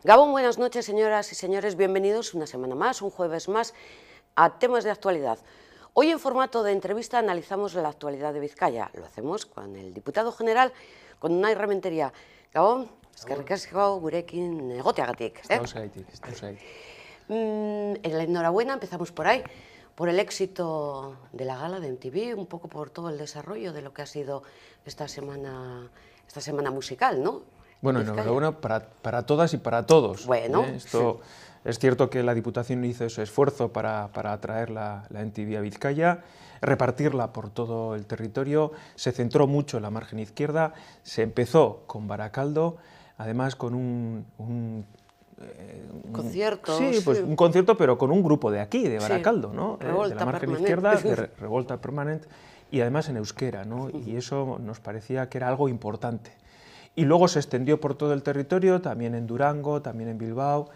Gabón, buenas noches, señoras y señores, bienvenidos una semana más, un jueves más, a Temas de Actualidad. Hoy en formato de entrevista analizamos la actualidad de Vizcaya. Lo hacemos con el diputado general, con Unai Rementeria. Gabón, eskerrik asko gurekin egoteagatik. Estamos ahí. Enhorabuena, empezamos por ahí, por el éxito de la gala de MTV, un poco por todo el desarrollo de lo que ha sido esta semana musical, ¿no? Bueno, enhorabuena para todas y para todos. Bueno, Esto sí. Es cierto que la Diputación hizo ese esfuerzo para atraer la MTV a Vizcaya, repartirla por todo el territorio, se centró mucho en la margen izquierda, se empezó con Baracaldo, además con un concierto. Sí, pues un concierto, pero con un grupo de aquí, de Baracaldo, sí, ¿no? De la margen izquierda, de Revolta Permanente, y además en euskera, ¿no? Y eso nos parecía que era algo importante. Y luego se extendió por todo el territorio, también en Durango, también en Bilbao,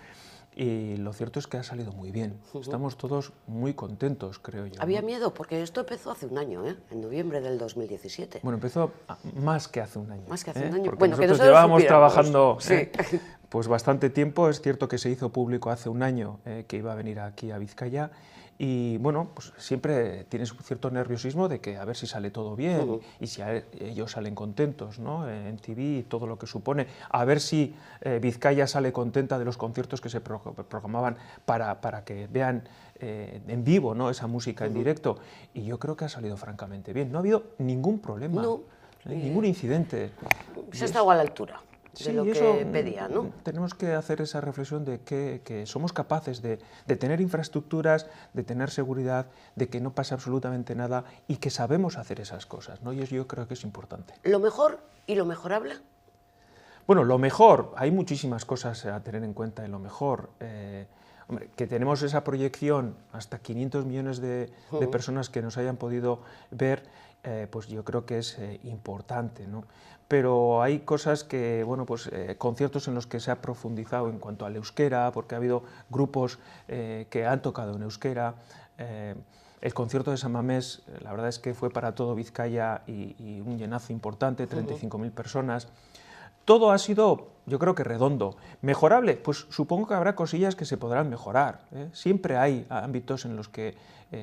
y lo cierto es que ha salido muy bien. Estamos todos muy contentos, creo yo. Había miedo, porque esto empezó hace un año, en noviembre del 2017. Bueno, empezó más que hace un año. Más que hace un año. Porque bueno, nosotros que llevábamos trabajando sí. Pues bastante tiempo. Es cierto que se hizo público hace un año que iba a venir aquí a Vizcaya, y bueno, pues siempre tienes un cierto nerviosismo de que a ver si sale todo bien y si ellos salen contentos, ¿no? En TV y todo lo que supone, a ver si Vizcaya sale contenta de los conciertos que se programaban para que vean en vivo, ¿no? Esa música en directo, y yo creo que ha salido francamente bien. No ha habido ningún problema, ningún incidente. Se ha estado a la altura de lo que pedía, ¿no? Tenemos que hacer esa reflexión de que somos capaces de tener infraestructuras, de tener seguridad, de que no pasa absolutamente nada y que sabemos hacer esas cosas, ¿no? Y yo creo que es importante. ¿Lo mejor y lo mejorable? Bueno, lo mejor, hay muchísimas cosas a tener en cuenta en lo mejor. Hombre, que tenemos esa proyección, hasta 500 millones de personas que nos hayan podido ver, pues yo creo que es importante, ¿no? Pero hay cosas que, bueno, pues conciertos en los que se ha profundizado en cuanto al euskera, porque ha habido grupos que han tocado en euskera. El concierto de San Mamés, la verdad es que fue para todo Vizcaya y un llenazo importante, 35.000 personas. Todo ha sido, yo creo que redondo. ¿Mejorable? Pues supongo que habrá cosillas que se podrán mejorar. Siempre hay ámbitos en los que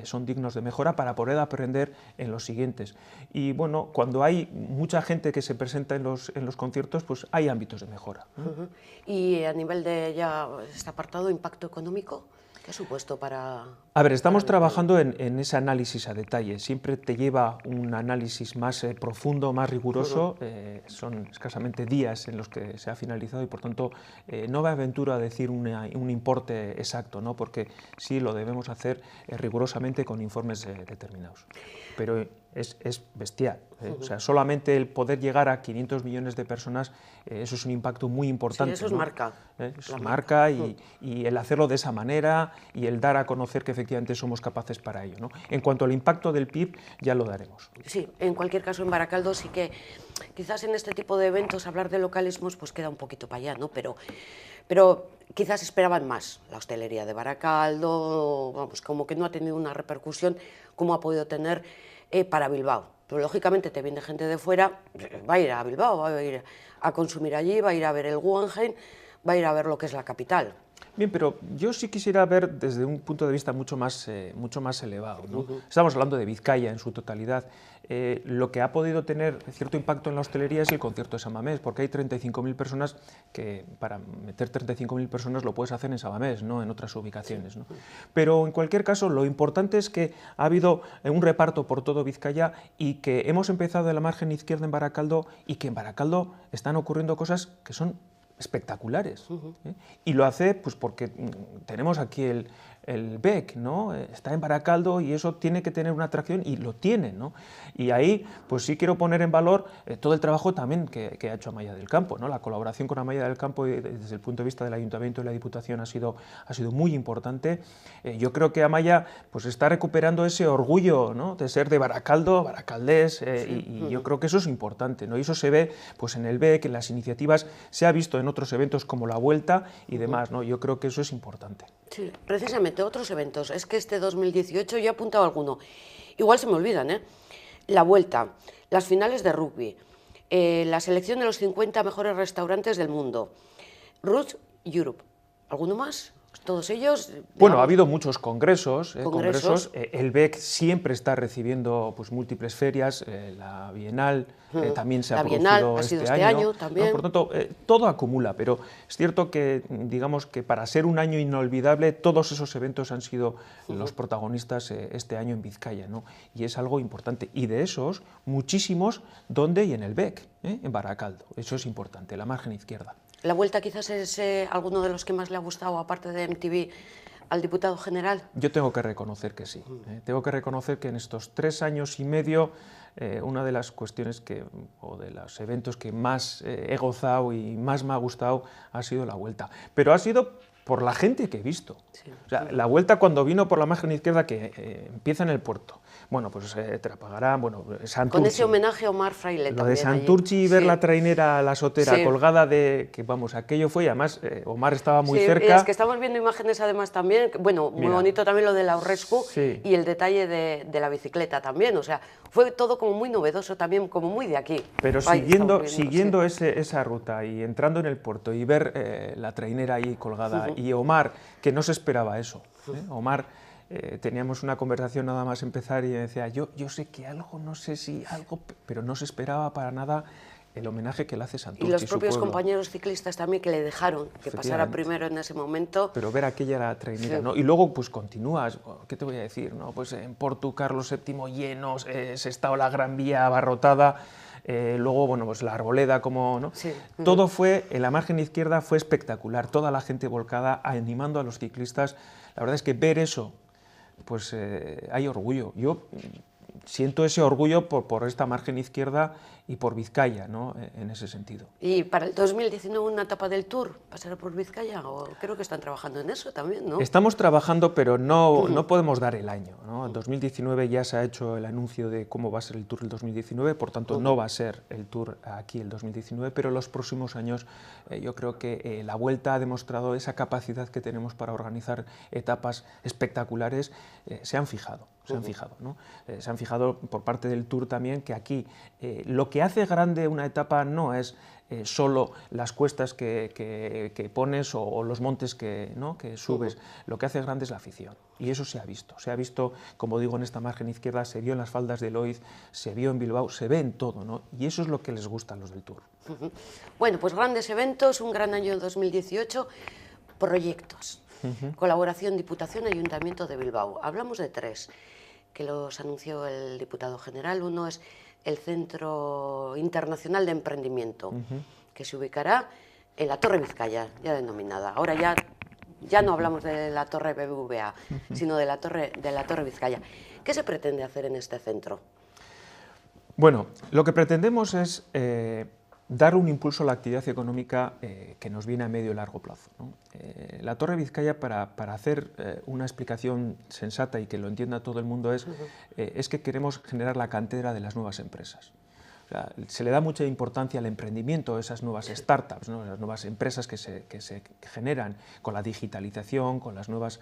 son dignos de mejora para poder aprender en los siguientes. Y bueno, cuando hay mucha gente que se presenta en los conciertos, pues hay ámbitos de mejora. Y a nivel de ya este apartado, impacto económico, ¿qué ha supuesto para...? A ver, estamos trabajando en ese análisis a detalle. Siempre te lleva un análisis más profundo, más riguroso. Son escasamente días en los que se ha finalizado y, por tanto, no me aventuro a decir un importe exacto, ¿no? Porque sí lo debemos hacer rigurosamente con informes determinados. Pero es bestial. O sea, solamente el poder llegar a 500 millones de personas, eso es un impacto muy importante. Sí, eso es marca. Es marca y el hacerlo de esa manera y el dar a conocer que efectivamente somos capaces para ello, ¿no? En cuanto al impacto del PIB, ya lo daremos. Sí, en cualquier caso en Baracaldo sí que quizás en este tipo de eventos hablar de localismos pues queda un poquito para allá, ¿no? Pero quizás esperaban más la hostelería de Baracaldo, vamos, como que no ha tenido una repercusión como ha podido tener para Bilbao. Pero lógicamente te viene gente de fuera, va a ir a Bilbao, va a ir a consumir allí, va a ir a ver el Guggenheim, va a ir a ver lo que es la capital. Bien, pero yo sí quisiera ver desde un punto de vista mucho más elevado, ¿no? Estamos hablando de Vizcaya en su totalidad. Lo que ha podido tener cierto impacto en la hostelería es el concierto de San Mamés, porque hay 35.000 personas que para meter 35.000 personas lo puedes hacer en San Mamés, no en otras ubicaciones, ¿no? Pero en cualquier caso, lo importante es que ha habido un reparto por todo Vizcaya y que hemos empezado de la margen izquierda en Baracaldo y que en Baracaldo están ocurriendo cosas que son espectaculares. Y lo hace pues porque tenemos aquí el BEC, ¿no? Está en Baracaldo y eso tiene que tener una atracción y lo tiene, ¿no? Y ahí pues sí quiero poner en valor todo el trabajo también que ha hecho Amaya del Campo, ¿no? La colaboración con Amaya del Campo desde el punto de vista del Ayuntamiento y la Diputación ha sido muy importante. Yo creo que Amaya pues está recuperando ese orgullo, ¿no? De ser de Baracaldo, baracaldés, y yo creo que eso es importante, ¿no? Y eso se ve pues en el BEC, en las iniciativas, se ha visto en otros eventos como la Vuelta y demás, ¿no? Yo creo que eso es importante. Sí, precisamente, otros eventos. Es que este 2018 yo he apuntado alguno. Igual se me olvidan, ¿eh? La Vuelta, las finales de rugby, la selección de los 50 mejores restaurantes del mundo, Ruth Europe. ¿Alguno más? Todos ellos... Bueno, digamos, ha habido muchos congresos. Congresos. El BEC siempre está recibiendo pues, múltiples ferias, la Bienal también se ha La Bienal producido ha sido este este año ¿no? también. Por tanto, todo acumula, pero es cierto que, digamos que para ser un año inolvidable, todos esos eventos han sido los protagonistas este año en Vizcaya, ¿no? Y es algo importante. Y de esos, muchísimos, ¿dónde? Y en el BEC, en Baracaldo. Eso es importante, la margen izquierda. La vuelta quizás es alguno de los que más le ha gustado, aparte de MTV, al diputado general. Yo tengo que reconocer que sí. Tengo que reconocer que en estos 3 años y medio, una de las cuestiones o de los eventos que más he gozado y más me ha gustado ha sido la vuelta. Pero ha sido por la gente que he visto. Sí. O sea, la vuelta cuando vino por la margen izquierda, que empieza en el puerto. Bueno, pues Trapagarán, bueno, Santurchi. Con ese homenaje a Omar Fraile Lo también. de Santurchi y ver sí. la trainera, la sotera Sí. colgada que vamos, aquello fue, y además Omar estaba muy Sí, cerca. es que estamos viendo imágenes además también, bueno, muy Mira. bonito también lo de la Aurrescu Sí. y el detalle de la bicicleta también, o sea, fue todo como muy novedoso también, como muy de aquí. Pero Ahí siguiendo estamos viendo, esa ruta y entrando en el puerto y ver la trainera ahí colgada y Omar, que no se esperaba eso. Omar, teníamos una conversación nada más empezar y decía, yo sé que algo, no sé si algo, pero no se esperaba para nada el homenaje que le hace Santurchi. Y los su propios pueblo. compañeros ciclistas también que le dejaron que pasara Efectivamente. primero en ese momento. Pero ver aquella la trainera, Sí. ¿no? Y luego pues continúas, ¿qué te voy a decir? ¿No? Pues en Porto Carlos VII llenos, Sestao la Gran Vía abarrotada, luego bueno, pues la Arboleda como, ¿no? Sí. Todo fue, en la margen izquierda fue espectacular, toda la gente volcada animando a los ciclistas. La verdad es que ver eso, pues hay orgullo. Yo siento ese orgullo por esta margen izquierda y por Vizcaya, ¿no? En ese sentido. Y para el 2019 una etapa del Tour, pasará por Vizcaya, o creo que están trabajando en eso también, ¿no? Estamos trabajando, pero no podemos dar el año, ¿no? En 2019 ya se ha hecho el anuncio de cómo va a ser el Tour el 2019, por tanto no va a ser el Tour aquí el 2019, pero los próximos años yo creo que la Vuelta ha demostrado esa capacidad que tenemos para organizar etapas espectaculares, se han fijado, ¿no? Se han fijado por parte del Tour también que aquí lo que hace grande una etapa no es solo las cuestas que pones o los montes ¿no? que subes, lo que hace grande es la afición. Y eso se ha visto, como digo, en esta margen izquierda, se vio en las faldas de Loiz, se vio en Bilbao, se ve en todo, ¿no? Y eso es lo que les gusta a los del Tour. Bueno, pues grandes eventos, un gran año 2018, proyectos, colaboración Diputación Ayuntamiento de Bilbao. Hablamos de 3, que los anunció el diputado general. Uno es el Centro Internacional de Emprendimiento, que se ubicará en la Torre Vizcaya, ya denominada. Ahora ya no hablamos de la Torre BBVA, sino de la Torre Vizcaya. ¿Qué se pretende hacer en este centro? Bueno, lo que pretendemos es dar un impulso a la actividad económica que nos viene a medio y largo plazo, ¿no? La Torre Vizcaya, para hacer una explicación sensata y que lo entienda todo el mundo, es que queremos generar la cantera de las nuevas empresas. O sea, se le da mucha importancia al emprendimiento, a esas nuevas startups, ¿no? Las nuevas empresas que se generan con la digitalización, con las nuevas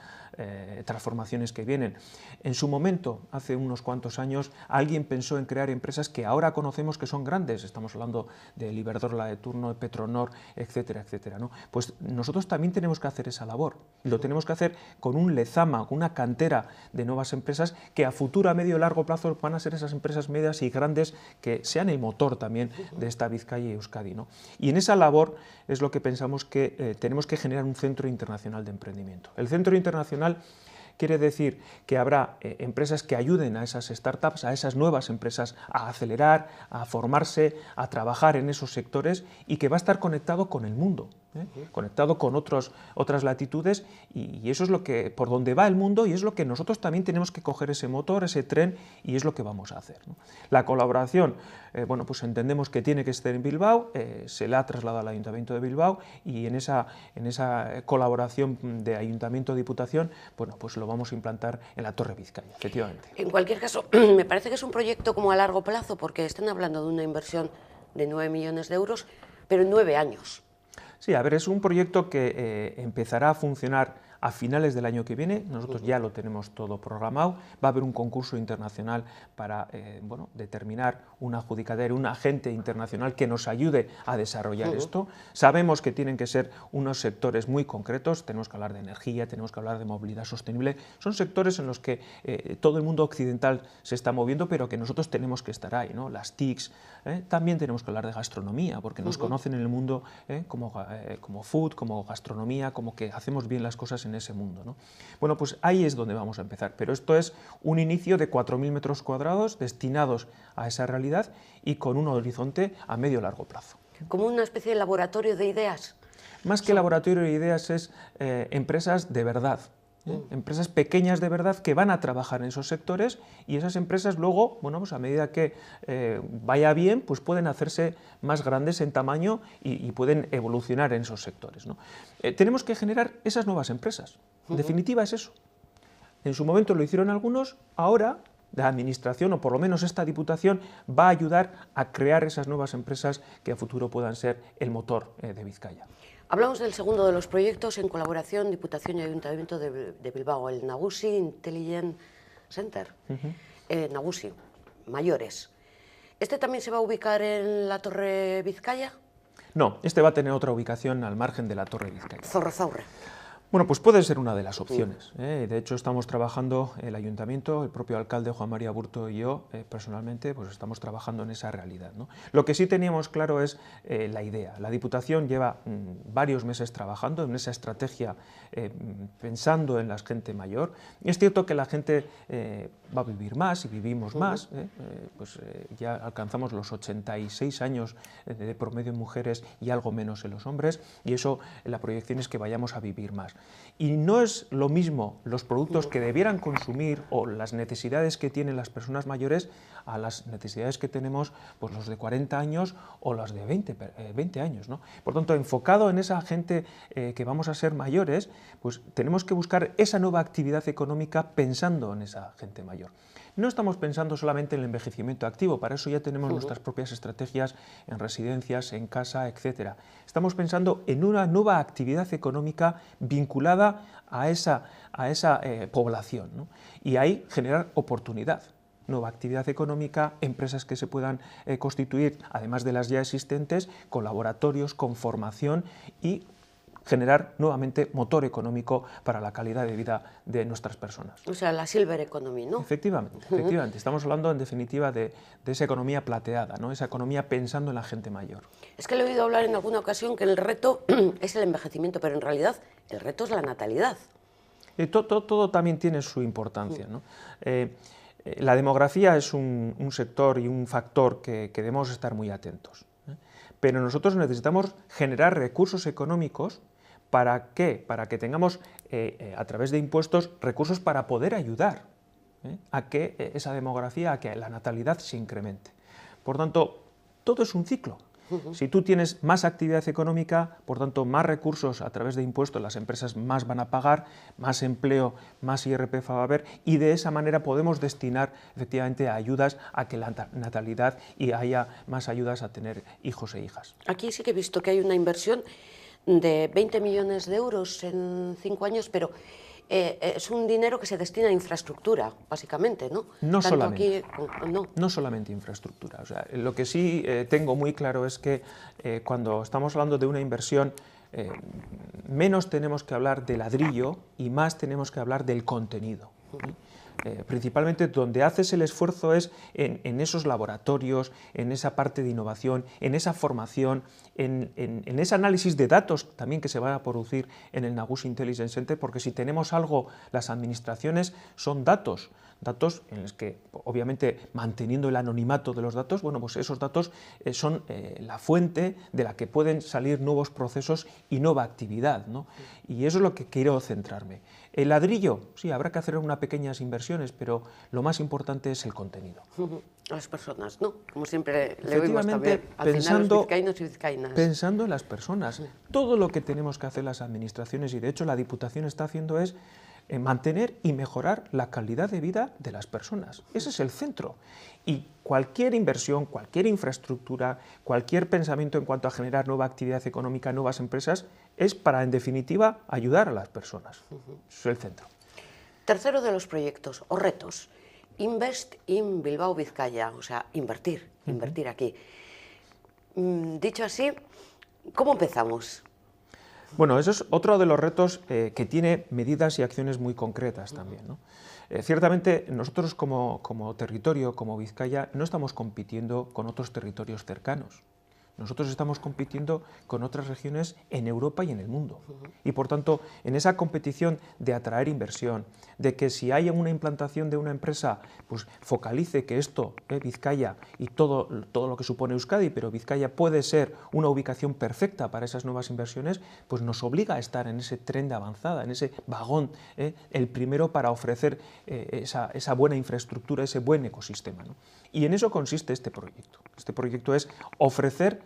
transformaciones que vienen. En su momento, hace unos cuantos años, alguien pensó en crear empresas que ahora conocemos que son grandes. Estamos hablando de Iberdrola de turno, de Petronor, etcétera, etcétera, ¿no? Pues nosotros también tenemos que hacer esa labor. Lo tenemos que hacer con un lezama, con una cantera de nuevas empresas que a futuro, a medio y largo plazo, van a ser esas empresas medias y grandes que sean el motor también de esta Vizcaya y Euskadi, ¿no? Y en esa labor es lo que pensamos que tenemos que generar un centro internacional de emprendimiento. El centro internacional quiere decir que habrá empresas que ayuden a esas startups, a esas nuevas empresas a acelerar, a formarse, a trabajar en esos sectores y que va a estar conectado con el mundo, conectado con otras latitudes y eso es lo que, por donde va el mundo y es lo que nosotros también tenemos que coger ese motor, ese tren y es lo que vamos a hacer, ¿no? La colaboración, bueno, pues entendemos que tiene que estar en Bilbao, se la ha trasladado al Ayuntamiento de Bilbao y en esa colaboración de Ayuntamiento-Diputación, bueno, pues lo vamos a implantar en la Torre Vizcaya, efectivamente. En cualquier caso, me parece que es un proyecto como a largo plazo, porque están hablando de una inversión de 9 millones de euros, pero en 9 años. Sí, a ver, es un proyecto que empezará a funcionar a finales del año que viene, nosotros ya lo tenemos todo programado, va a haber un concurso internacional para bueno, determinar un adjudicatario, un agente internacional que nos ayude a desarrollar esto. Sabemos que tienen que ser unos sectores muy concretos, tenemos que hablar de energía, tenemos que hablar de movilidad sostenible, son sectores en los que todo el mundo occidental se está moviendo, pero que nosotros tenemos que estar ahí, ¿no? Las TICs, también tenemos que hablar de gastronomía, porque nos conocen en el mundo como food, como gastronomía, como que hacemos bien las cosas en ese mundo, ¿no? Bueno, pues ahí es donde vamos a empezar, pero esto es un inicio de 4.000 metros cuadrados destinados a esa realidad y con un horizonte a medio y largo plazo. Como una especie de laboratorio de ideas. Más que laboratorio de ideas es empresas de verdad. Empresas pequeñas de verdad que van a trabajar en esos sectores y esas empresas luego, bueno, pues a medida que vaya bien, pues pueden hacerse más grandes en tamaño y pueden evolucionar en esos sectores, ¿no? Tenemos que generar esas nuevas empresas. En definitiva es eso. En su momento lo hicieron algunos, ahora la Administración, o por lo menos esta Diputación, va a ayudar a crear esas nuevas empresas que a futuro puedan ser el motor de Vizcaya. Hablamos del segundo de los proyectos en colaboración Diputación y Ayuntamiento de Bilbao, el Nagusi Intelligent Center. Nagusi, mayores. ¿Este también se va a ubicar en la Torre Vizcaya? No, este va a tener otra ubicación al margen de la Torre Vizcaya. Zorrozaurre. Bueno, pues puede ser una de las opciones. De hecho, estamos trabajando, el Ayuntamiento, el propio alcalde Juan María Burto y yo, personalmente, pues estamos trabajando en esa realidad, ¿no? Lo que sí teníamos claro es la idea. La Diputación lleva varios meses trabajando en esa estrategia, pensando en la gente mayor. Y es cierto que la gente va a vivir más y vivimos más, ya alcanzamos los 86 años de promedio en mujeres y algo menos en los hombres, y eso, la proyección es que vayamos a vivir más. Y no es lo mismo los productos que debieran consumir o las necesidades que tienen las personas mayores a las necesidades que tenemos pues, los de 40 años o las de 20 años, ¿no? Por tanto, enfocado en esa gente que vamos a ser mayores, pues tenemos que buscar esa nueva actividad económica pensando en esa gente mayor. No estamos pensando solamente en el envejecimiento activo, para eso ya tenemos nuestras propias estrategias en residencias, en casa, etc. Estamos pensando en una nueva actividad económica vinculada a esa población, ¿no? Y ahí generar oportunidad. Nueva actividad económica, empresas que se puedan constituir, además de las ya existentes, con laboratorios, con formación y generar nuevamente motor económico para la calidad de vida de nuestras personas. O sea, la silver economy, ¿no? Efectivamente, efectivamente. Estamos hablando en definitiva de esa economía plateada, ¿no? Esa economía pensando en la gente mayor. Es que le he oído hablar en alguna ocasión que el reto es el envejecimiento, pero en realidad el reto es la natalidad. Todo también tiene su importancia, ¿no? La demografía es un sector y un factor que debemos estar muy atentos, ¿eh? Pero nosotros necesitamos generar recursos económicos. ¿Para qué? Para que tengamos, a través de impuestos, recursos para poder ayudar a que esa demografía, a que la natalidad se incremente. Por tanto, todo es un ciclo. Si tú tienes más actividad económica, por tanto, más recursos a través de impuestos, las empresas más van a pagar, más empleo, más IRPF va a haber, y de esa manera podemos destinar efectivamente a ayudas a que la natalidad y haya más ayudas a tener hijos e hijas. Aquí sí que he visto que hay una inversión de 20 millones de euros en 5 años, pero es un dinero que se destina a infraestructura, básicamente, ¿no? No Tanto solamente. Aquí, no solamente infraestructura. O sea, lo que sí tengo muy claro es que cuando estamos hablando de una inversión, menos tenemos que hablar de ladrillo y más tenemos que hablar del contenido. Principalmente donde haces el esfuerzo es en esos laboratorios, en esa parte de innovación, en esa formación, en ese análisis de datos también que se van a producir en el Nagusi Intelligent Center, porque si tenemos algo, las administraciones son datos en los que, obviamente, manteniendo el anonimato de los datos, bueno, pues esos datos son la fuente de la que pueden salir nuevos procesos y nueva actividad, ¿no? Y eso es lo que quiero centrarme. El ladrillo, sí, habrá que hacer unas pequeñas inversiones, pero lo más importante es el contenido. A las personas, ¿no? Como siempre le oímos también, al final los vizcaínos y vizcaínas. Pensando en las personas. Todo lo que tenemos que hacer las administraciones, y de hecho la Diputación está haciendo es mantener y mejorar la calidad de vida de las personas. Ese es el centro. Y cualquier inversión, cualquier infraestructura, cualquier pensamiento en cuanto a generar nueva actividad económica, nuevas empresas, es para, en definitiva, ayudar a las personas. Eso es el centro. Tercero de los proyectos o retos, Invest in Bilbao Vizcaya, o sea, invertir aquí. Dicho así, ¿cómo empezamos? Bueno, eso es otro de los retos que tiene medidas y acciones muy concretas también, ¿no? Ciertamente nosotros como territorio, como Vizcaya, no estamos compitiendo con otros territorios cercanos. Nosotros estamos compitiendo con otras regiones en Europa y en el mundo. Y por tanto, en esa competición de atraer inversión, de que si hay una implantación de una empresa, pues focalice que esto, Vizcaya y todo lo que supone Euskadi, pero Vizcaya puede ser una ubicación perfecta para esas nuevas inversiones, pues nos obliga a estar en ese tren de avanzada, en ese vagón, el primero para ofrecer esa buena infraestructura, ese buen ecosistema, ¿no? Y en eso consiste este proyecto. Este proyecto es ofrecer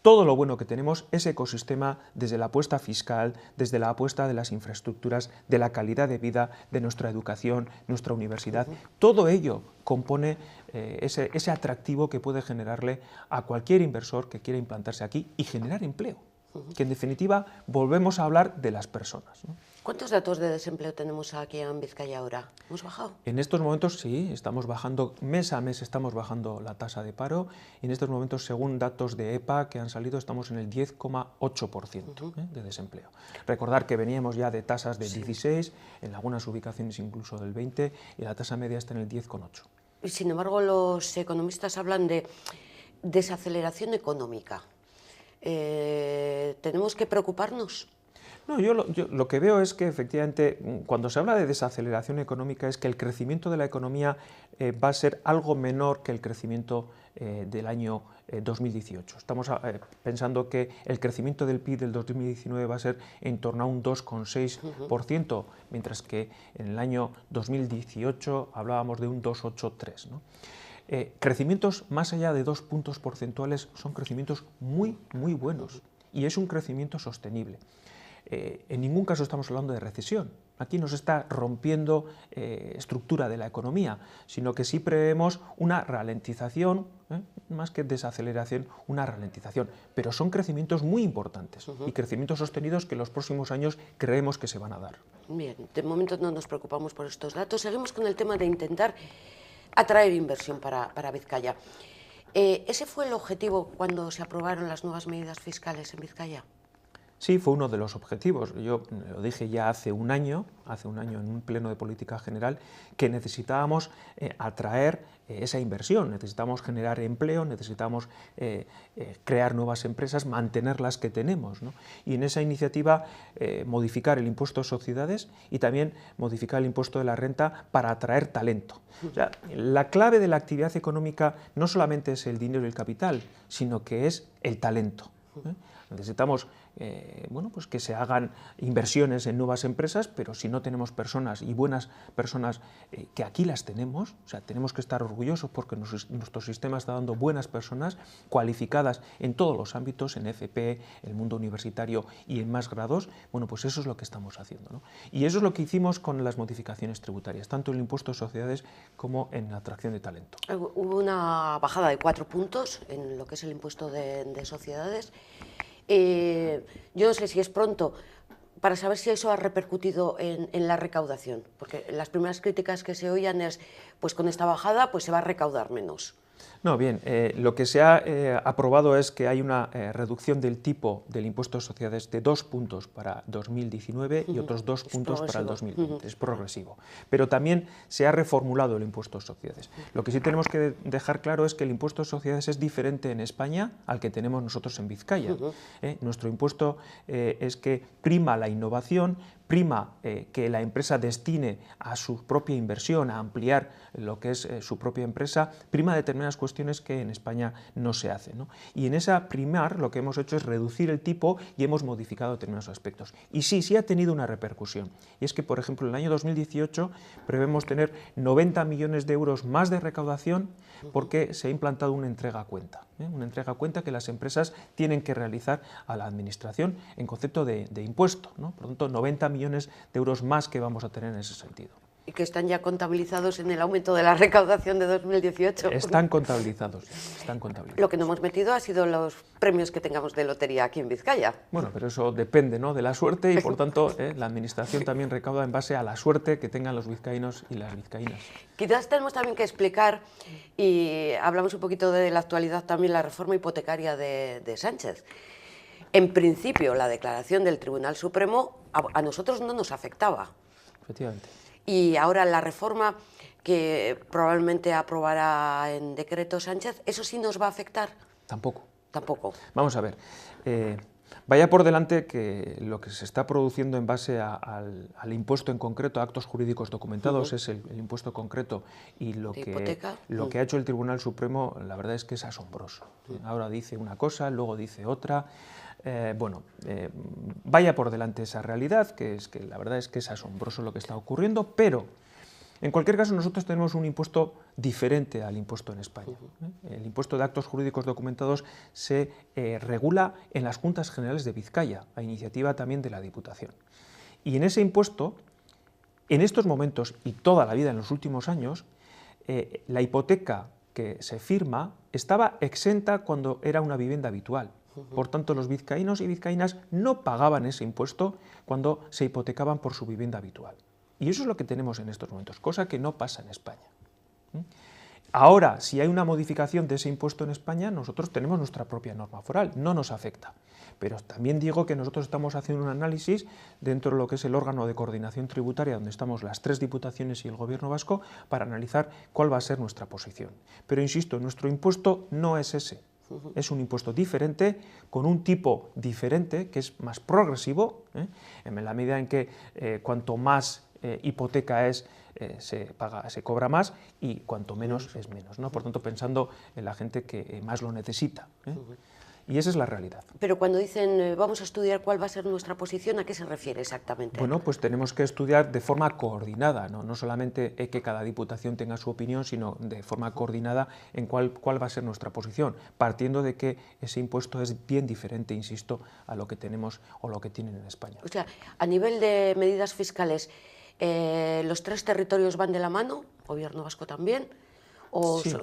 todo lo bueno que tenemos, ese ecosistema, desde la apuesta fiscal, desde la apuesta de las infraestructuras, de la calidad de vida, de nuestra educación, nuestra universidad. Todo ello compone ese atractivo que puede generarle a cualquier inversor que quiera implantarse aquí y generar empleo. Que en definitiva volvemos a hablar de las personas, ¿no? ¿Cuántos datos de desempleo tenemos aquí en Vizcaya ahora? ¿Hemos bajado? En estos momentos sí, estamos bajando, mes a mes estamos bajando la tasa de paro, y en estos momentos, según datos de EPA que han salido, estamos en el 10,8% de desempleo. Recordar que veníamos ya de tasas del 16, en algunas ubicaciones incluso del 20, y la tasa media está en el 10,8. Sin embargo, los economistas hablan de desaceleración económica. ¿Tenemos que preocuparnos? No, yo lo que veo es que efectivamente cuando se habla de desaceleración económica es que el crecimiento de la economía va a ser algo menor que el crecimiento del año 2018. Estamos pensando que el crecimiento del PIB del 2019 va a ser en torno a un 2,6%, mientras que en el año 2018 hablábamos de un 2,83%, ¿no? Crecimientos más allá de 2 puntos porcentuales son crecimientos muy, muy buenos, y es un crecimiento sostenible. En ningún caso estamos hablando de recesión. Aquí no se está rompiendo estructura de la economía, sino que sí prevemos una ralentización, más que desaceleración, una ralentización. Pero son crecimientos muy importantes y crecimientos sostenidos que en los próximos años creemos que se van a dar. Bien, de momento no nos preocupamos por estos datos. Seguimos con el tema de intentar atraer inversión para Vizcaya. ¿Ese fue el objetivo cuando se aprobaron las nuevas medidas fiscales en Vizcaya? Sí, fue uno de los objetivos. Yo lo dije ya hace un año en un pleno de política general, que necesitábamos atraer esa inversión, necesitamos generar empleo, necesitamos crear nuevas empresas, mantener las que tenemos, ¿no? Y en esa iniciativa modificar el impuesto de sociedades y también modificar el impuesto de la renta para atraer talento. O sea, la clave de la actividad económica no solamente es el dinero y el capital, sino que es el talento. Necesitamos pues que se hagan inversiones en nuevas empresas, pero si no tenemos personas y buenas personas, que aquí las tenemos, o sea, tenemos que estar orgullosos porque nuestro sistema está dando buenas personas cualificadas en todos los ámbitos, en FP, en el mundo universitario y en más grados. Bueno, pues eso es lo que estamos haciendo, ¿no? Y eso es lo que hicimos con las modificaciones tributarias, tanto en el impuesto de sociedades como en la atracción de talento. Hubo una bajada de 4 puntos en lo que es el impuesto de sociedades. Yo no sé si es pronto para saber si eso ha repercutido en la recaudación, porque las primeras críticas que se oían es, pues con esta bajada pues se va a recaudar menos. No, bien, lo que se ha aprobado es que hay una reducción del tipo del impuesto de sociedades de 2 puntos para 2019 y otros 2 puntos para el 2020, es progresivo. Pero también se ha reformulado el impuesto de sociedades. Lo que sí tenemos que dejar claro es que el impuesto de sociedades es diferente en España al que tenemos nosotros en Vizcaya. Nuestro impuesto es que prima la innovación, prima que la empresa destine a su propia inversión, a ampliar lo que es su propia empresa, prima determinadas cuestiones que en España no se hacen, ¿no? Y en esa primar lo que hemos hecho es reducir el tipo y hemos modificado determinados aspectos. Y sí ha tenido una repercusión. Y es que, por ejemplo, en el año 2018 prevemos tener 90 millones de euros más de recaudación porque se ha implantado una entrega a cuenta. una entrega a cuenta que las empresas tienen que realizar a la Administración en concepto de impuesto, ¿no? Por lo tanto, 90 millones de euros más que vamos a tener en ese sentido. Y que están ya contabilizados en el aumento de la recaudación de 2018. Están contabilizados, están contabilizados. Lo que no hemos metido ha sido los premios que tengamos de lotería aquí en Vizcaya. Bueno, pero eso depende, ¿no?, de la suerte y, por tanto, la Administración también recauda en base a la suerte que tengan los vizcaínos y las vizcaínas. Quizás tenemos también que explicar, y hablamos un poquito de la actualidad también, la reforma hipotecaria de Sánchez. En principio, la declaración del Tribunal Supremo a nosotros no nos afectaba. Efectivamente. Y ahora la reforma que probablemente aprobará en decreto Sánchez, ¿eso sí nos va a afectar? Tampoco. Tampoco. Vamos a ver, vaya por delante que lo que se está produciendo en base al impuesto en concreto, a actos jurídicos documentados, es el impuesto concreto, y lo que ha hecho el Tribunal Supremo, la verdad es que es asombroso. Ahora dice una cosa, luego dice otra. Vaya por delante esa realidad, que la verdad es que es asombroso lo que está ocurriendo, pero en cualquier caso nosotros tenemos un impuesto diferente al impuesto en España. El impuesto de actos jurídicos documentados se regula en las Juntas Generales de Vizcaya, a iniciativa también de la Diputación. Y en ese impuesto, en estos momentos y toda la vida en los últimos años, la hipoteca que se firma estaba exenta cuando era una vivienda habitual. Por tanto, los vizcaínos y vizcaínas no pagaban ese impuesto cuando se hipotecaban por su vivienda habitual. Y eso es lo que tenemos en estos momentos, cosa que no pasa en España. Ahora, si hay una modificación de ese impuesto en España, nosotros tenemos nuestra propia norma foral, no nos afecta. Pero también digo que nosotros estamos haciendo un análisis dentro de lo que es el órgano de coordinación tributaria, donde estamos las 3 diputaciones y el Gobierno vasco, para analizar cuál va a ser nuestra posición. Pero insisto, nuestro impuesto no es ese. Es un impuesto diferente, con un tipo diferente, que es más progresivo, en la medida en que cuanto más hipoteca es, se cobra más, y cuanto menos es menos, ¿no? Por tanto, pensando en la gente que más lo necesita. Y esa es la realidad. Pero cuando dicen vamos a estudiar cuál va a ser nuestra posición, ¿a qué se refiere exactamente? Bueno, pues tenemos que estudiar de forma coordinada, no solamente que cada diputación tenga su opinión, sino de forma coordinada en cuál va a ser nuestra posición, partiendo de que ese impuesto es bien diferente, insisto, a lo que tenemos o lo que tienen en España. O sea, a nivel de medidas fiscales, ¿los 3 territorios van de la mano? ¿Gobierno vasco también? Sí.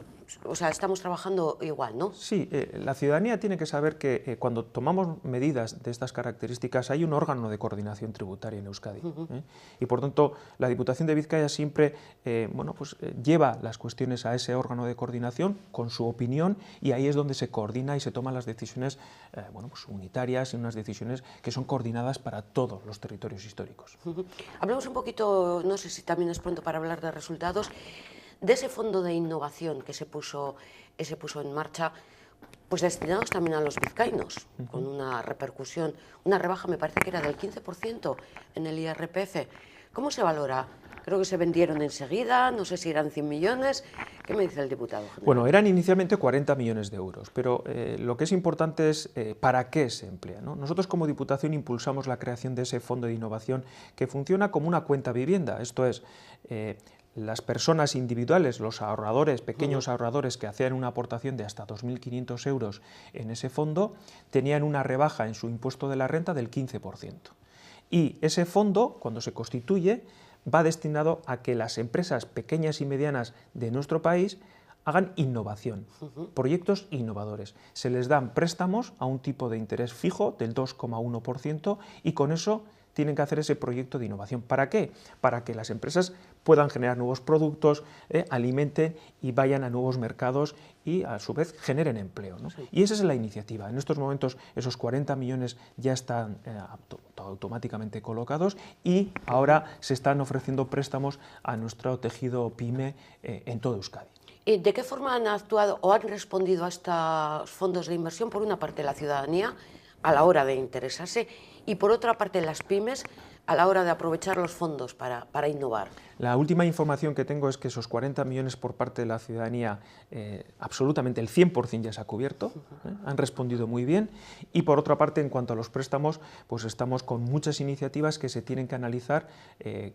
O sea, estamos trabajando igual, ¿no? Sí, la ciudadanía tiene que saber que cuando tomamos medidas de estas características hay un órgano de coordinación tributaria en Euskadi. Y por tanto, la Diputación de Vizcaya siempre lleva las cuestiones a ese órgano de coordinación con su opinión, y ahí es donde se coordina y se toman las decisiones unitarias y unas decisiones que son coordinadas para todos los territorios históricos. Hablamos un poquito, no sé si también es pronto para hablar de resultados, de ese fondo de innovación que se puso en marcha, pues destinados también a los vizcaínos, con una repercusión, una rebaja, me parece que era del 15% en el IRPF. ¿Cómo se valora? Creo que se vendieron enseguida, no sé si eran 100 millones. ¿Qué me dice el diputado general? Bueno, eran inicialmente 40 millones de euros, pero lo que es importante es para qué se emplea, ¿no? Nosotros como Diputación impulsamos la creación de ese fondo de innovación que funciona como una cuenta vivienda, esto es, las personas individuales, los ahorradores, pequeños ahorradores que hacían una aportación de hasta 2.500 euros en ese fondo, tenían una rebaja en su impuesto de la renta del 15%. Y ese fondo, cuando se constituye, va destinado a que las empresas pequeñas y medianas de nuestro país hagan innovación, proyectos innovadores. Se les dan préstamos a un tipo de interés fijo del 2,1% y con eso tienen que hacer ese proyecto de innovación. ¿Para qué? Para que las empresas puedan generar nuevos productos, alimenten y vayan a nuevos mercados y a su vez generen empleo, ¿no? Sí. Y esa es la iniciativa. En estos momentos esos 40 millones ya están automáticamente colocados y ahora se están ofreciendo préstamos a nuestro tejido PYME en todo Euskadi. ¿Y de qué forma han actuado o han respondido a estos fondos de inversión? Por una parte la ciudadanía a la hora de interesarse y por otra parte las pymes a la hora de aprovechar los fondos para innovar. La última información que tengo es que esos 40 millones por parte de la ciudadanía, absolutamente el 100% ya se ha cubierto, han respondido muy bien, y por otra parte, en cuanto a los préstamos, pues estamos con muchas iniciativas que se tienen que analizar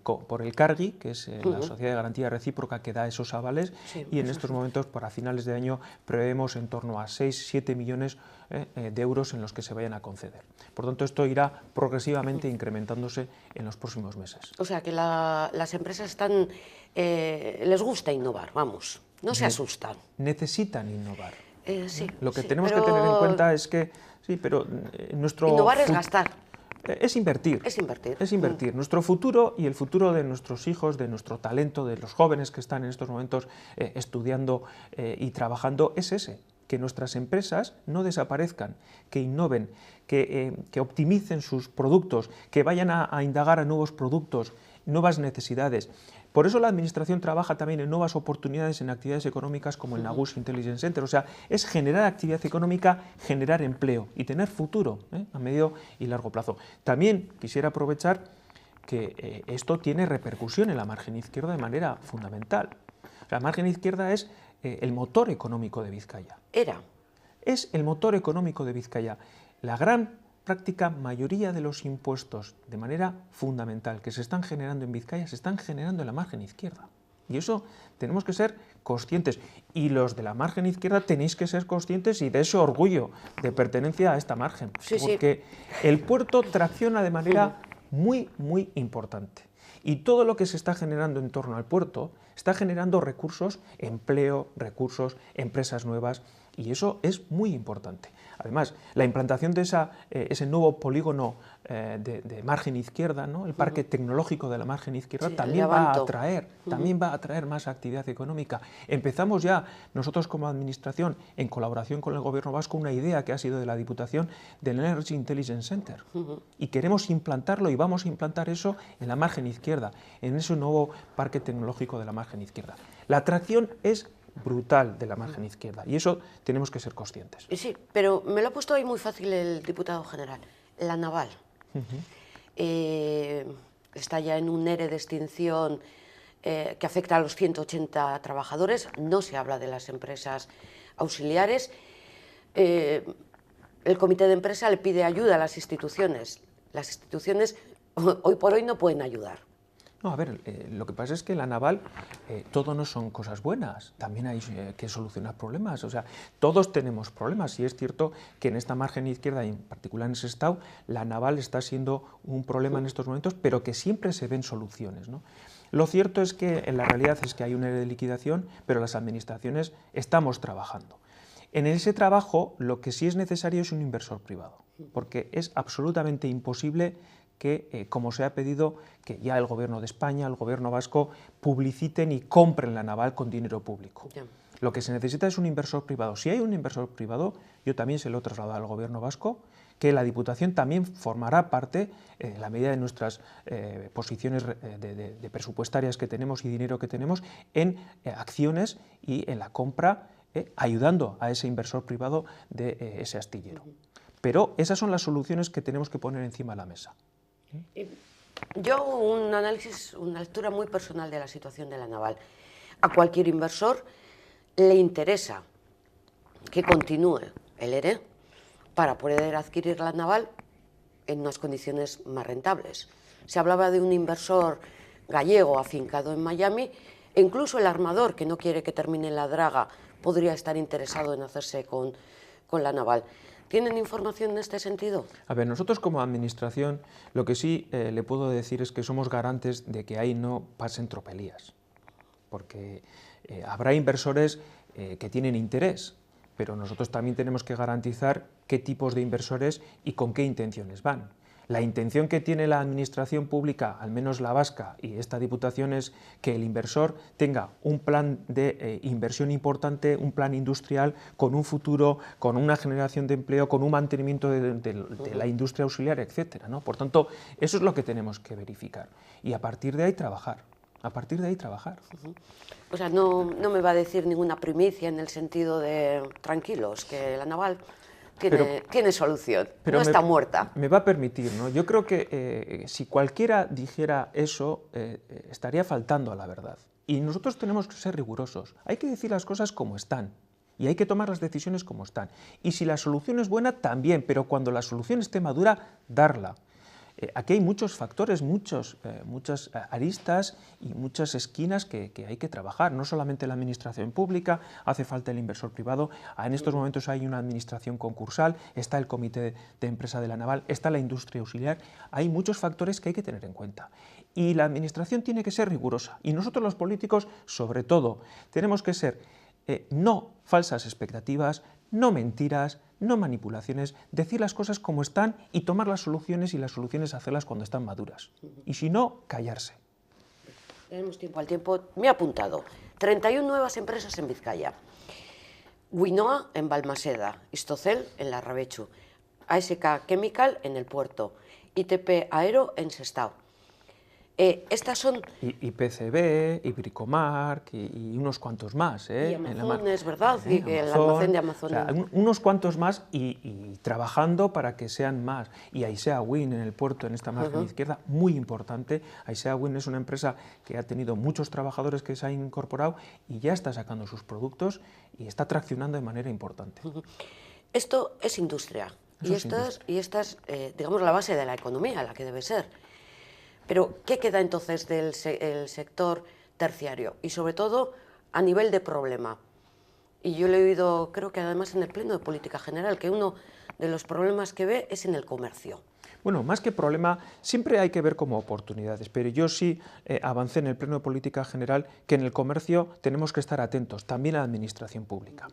por el CARGI, que es la Sociedad de Garantía Recíproca que da esos avales, y en estos momentos, para finales de año, prevemos en torno a 6-7 millones de euros en los que se vayan a conceder. Por tanto, esto irá progresivamente incrementándose en los próximos meses. O sea, que las empresas están, les gusta innovar, vamos, no se asustan. Necesitan innovar. Sí, Lo que sí, tenemos que tener en cuenta es que, sí, pero nuestro... Innovar es gastar. Es invertir. Es invertir. Es invertir. Nuestro futuro y el futuro de nuestros hijos, de nuestro talento, de los jóvenes que están en estos momentos estudiando y trabajando, es ese. Que nuestras empresas no desaparezcan, que innoven, que optimicen sus productos, que vayan a indagar a nuevos productos, nuevas necesidades. Por eso la Administración trabaja también en nuevas oportunidades en actividades económicas como el Nagus Intelligence Center. O sea, es generar actividad económica, generar empleo y tener futuro a medio y largo plazo. También quisiera aprovechar que esto tiene repercusión en la margen izquierda de manera fundamental. La margen izquierda es el motor económico de Vizcaya. Es el motor económico de Vizcaya. La gran práctica mayoría de los impuestos, de manera fundamental, que se están generando en Vizcaya, se están generando en la margen izquierda. Y eso tenemos que ser conscientes. Y los de la margen izquierda tenéis que ser conscientes y de ese orgullo de pertenencia a esta margen. Porque el puerto tracciona de manera muy, muy importante. Y todo lo que se está generando en torno al puerto está generando recursos, empleo, recursos, empresas nuevas, y eso es muy importante. Además, la implantación de ese nuevo polígono de margen izquierda, ¿no? El parque tecnológico de la margen izquierda, también va a atraer más actividad económica. Empezamos ya nosotros como Administración, en colaboración con el Gobierno vasco, una idea que ha sido de la Diputación del Energy Intelligence Center. Y queremos implantarlo y vamos a implantar eso en la margen izquierda, en ese nuevo parque tecnológico de la margen izquierda. La atracción es brutal de la margen izquierda, y eso tenemos que ser conscientes. Sí, pero me lo ha puesto ahí muy fácil el diputado general. La naval está ya en un ERE de extinción que afecta a los 180 trabajadores, no se habla de las empresas auxiliares. El comité de empresa le pide ayuda a las instituciones hoy por hoy no pueden ayudar. No, a ver, lo que pasa es que en la naval todo no son cosas buenas, también hay que solucionar problemas, o sea, todos tenemos problemas, y es cierto que en esta margen izquierda, y en particular en Sestao, la naval está siendo un problema en estos momentos, pero que siempre se ven soluciones, ¿no? Lo cierto es que en la realidad es que hay un ERE de liquidación, pero las administraciones estamos trabajando. En ese trabajo lo que sí es necesario es un inversor privado, porque es absolutamente imposible que, como se ha pedido, que ya el Gobierno de España, el Gobierno vasco, publiciten y compren la naval con dinero público. Lo que se necesita es un inversor privado. Si hay un inversor privado, yo también se lo he trasladado al Gobierno vasco, que la Diputación también formará parte, en la medida de nuestras posiciones de presupuestarias que tenemos y dinero que tenemos, en acciones y en la compra, ayudando a ese inversor privado de ese astillero. Pero esas son las soluciones que tenemos que poner encima de la mesa. Yo un análisis, una lectura muy personal de la situación de la naval. A cualquier inversor le interesa que continúe el ERE para poder adquirir la naval en unas condiciones más rentables. Se hablaba de un inversor gallego afincado en Miami, e incluso el armador, que no quiere que termine la draga, podría estar interesado en hacerse con la naval. ¿Tienen información en este sentido? A ver, nosotros como Administración lo que sí le puedo decir es que somos garantes de que ahí no pasen tropelías, porque habrá inversores que tienen interés, pero nosotros también tenemos que garantizar qué tipos de inversores y con qué intenciones van. La intención que tiene la Administración pública, al menos la vasca y esta Diputación, es que el inversor tenga un plan de inversión importante, un plan industrial con un futuro, con una generación de empleo, con un mantenimiento de la industria auxiliar, etcétera, ¿no? Por tanto, eso es lo que tenemos que verificar y a partir de ahí trabajar. O sea, no me va a decir ninguna primicia en el sentido de tranquilos, que la naval tiene solución, no está muerta. Me va a permitir, ¿no? Yo creo que si cualquiera dijera eso, estaría faltando a la verdad. Y nosotros tenemos que ser rigurosos. Hay que decir las cosas como están. Y hay que tomar las decisiones como están. Y si la solución es buena, también, pero cuando la solución esté madura, darla. Aquí hay muchos factores, muchas aristas y muchas esquinas que hay que trabajar. No solamente la administración pública, hace falta el inversor privado. En estos momentos hay una administración concursal, está el comité de empresa de la naval, está la industria auxiliar. Hay muchos factores que hay que tener en cuenta. Y la administración tiene que ser rigurosa. Y nosotros los políticos, sobre todo, tenemos que ser no falsas expectativas, no mentiras, no manipulaciones, decir las cosas como están y tomar las soluciones y las soluciones hacerlas cuando están maduras. Y si no, callarse. Tenemos tiempo al tiempo. Me he apuntado. 31 nuevas empresas en Vizcaya. Winoa en Balmaseda, Istocel en Larrabechu, ASK Chemical en el puerto, ITP Aero en Sestao. Estas son... Y PCB, y Bricomark, y unos cuantos más. Y Amazon, es verdad, y el almacén de Amazon. O sea, unos cuantos más y trabajando para que sean más. Y Aisea Wind en el puerto, en esta margen izquierda, muy importante. Aisea Wind es una empresa que ha tenido muchos trabajadores que se han incorporado y ya está sacando sus productos y está traccionando de manera importante. Esto es industria. Y esta es, digamos, la base de la economía, la que debe ser. Pero, ¿qué queda entonces del sector terciario? Y sobre todo, a nivel de problema. Y yo le he oído, creo que además en el Pleno de Política General, que uno de los problemas que ve es en el comercio. Bueno, más que problema, siempre hay que ver como oportunidades, pero yo sí avancé en el Pleno de Política General que en el comercio tenemos que estar atentos, también a la administración pública.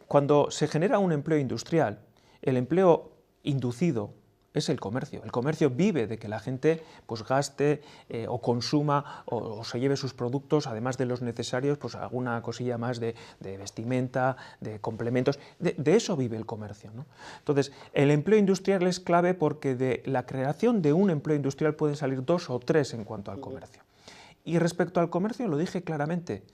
Cuando se genera un empleo industrial, el empleo inducido es el comercio. El comercio vive de que la gente pues gaste o consuma o se lleve sus productos, además de los necesarios, pues alguna cosilla más de vestimenta, de complementos. De eso vive el comercio, ¿no? Entonces, el empleo industrial es clave porque de la creación de un empleo industrial pueden salir 2 o 3 en cuanto al comercio. Y respecto al comercio, lo dije claramente,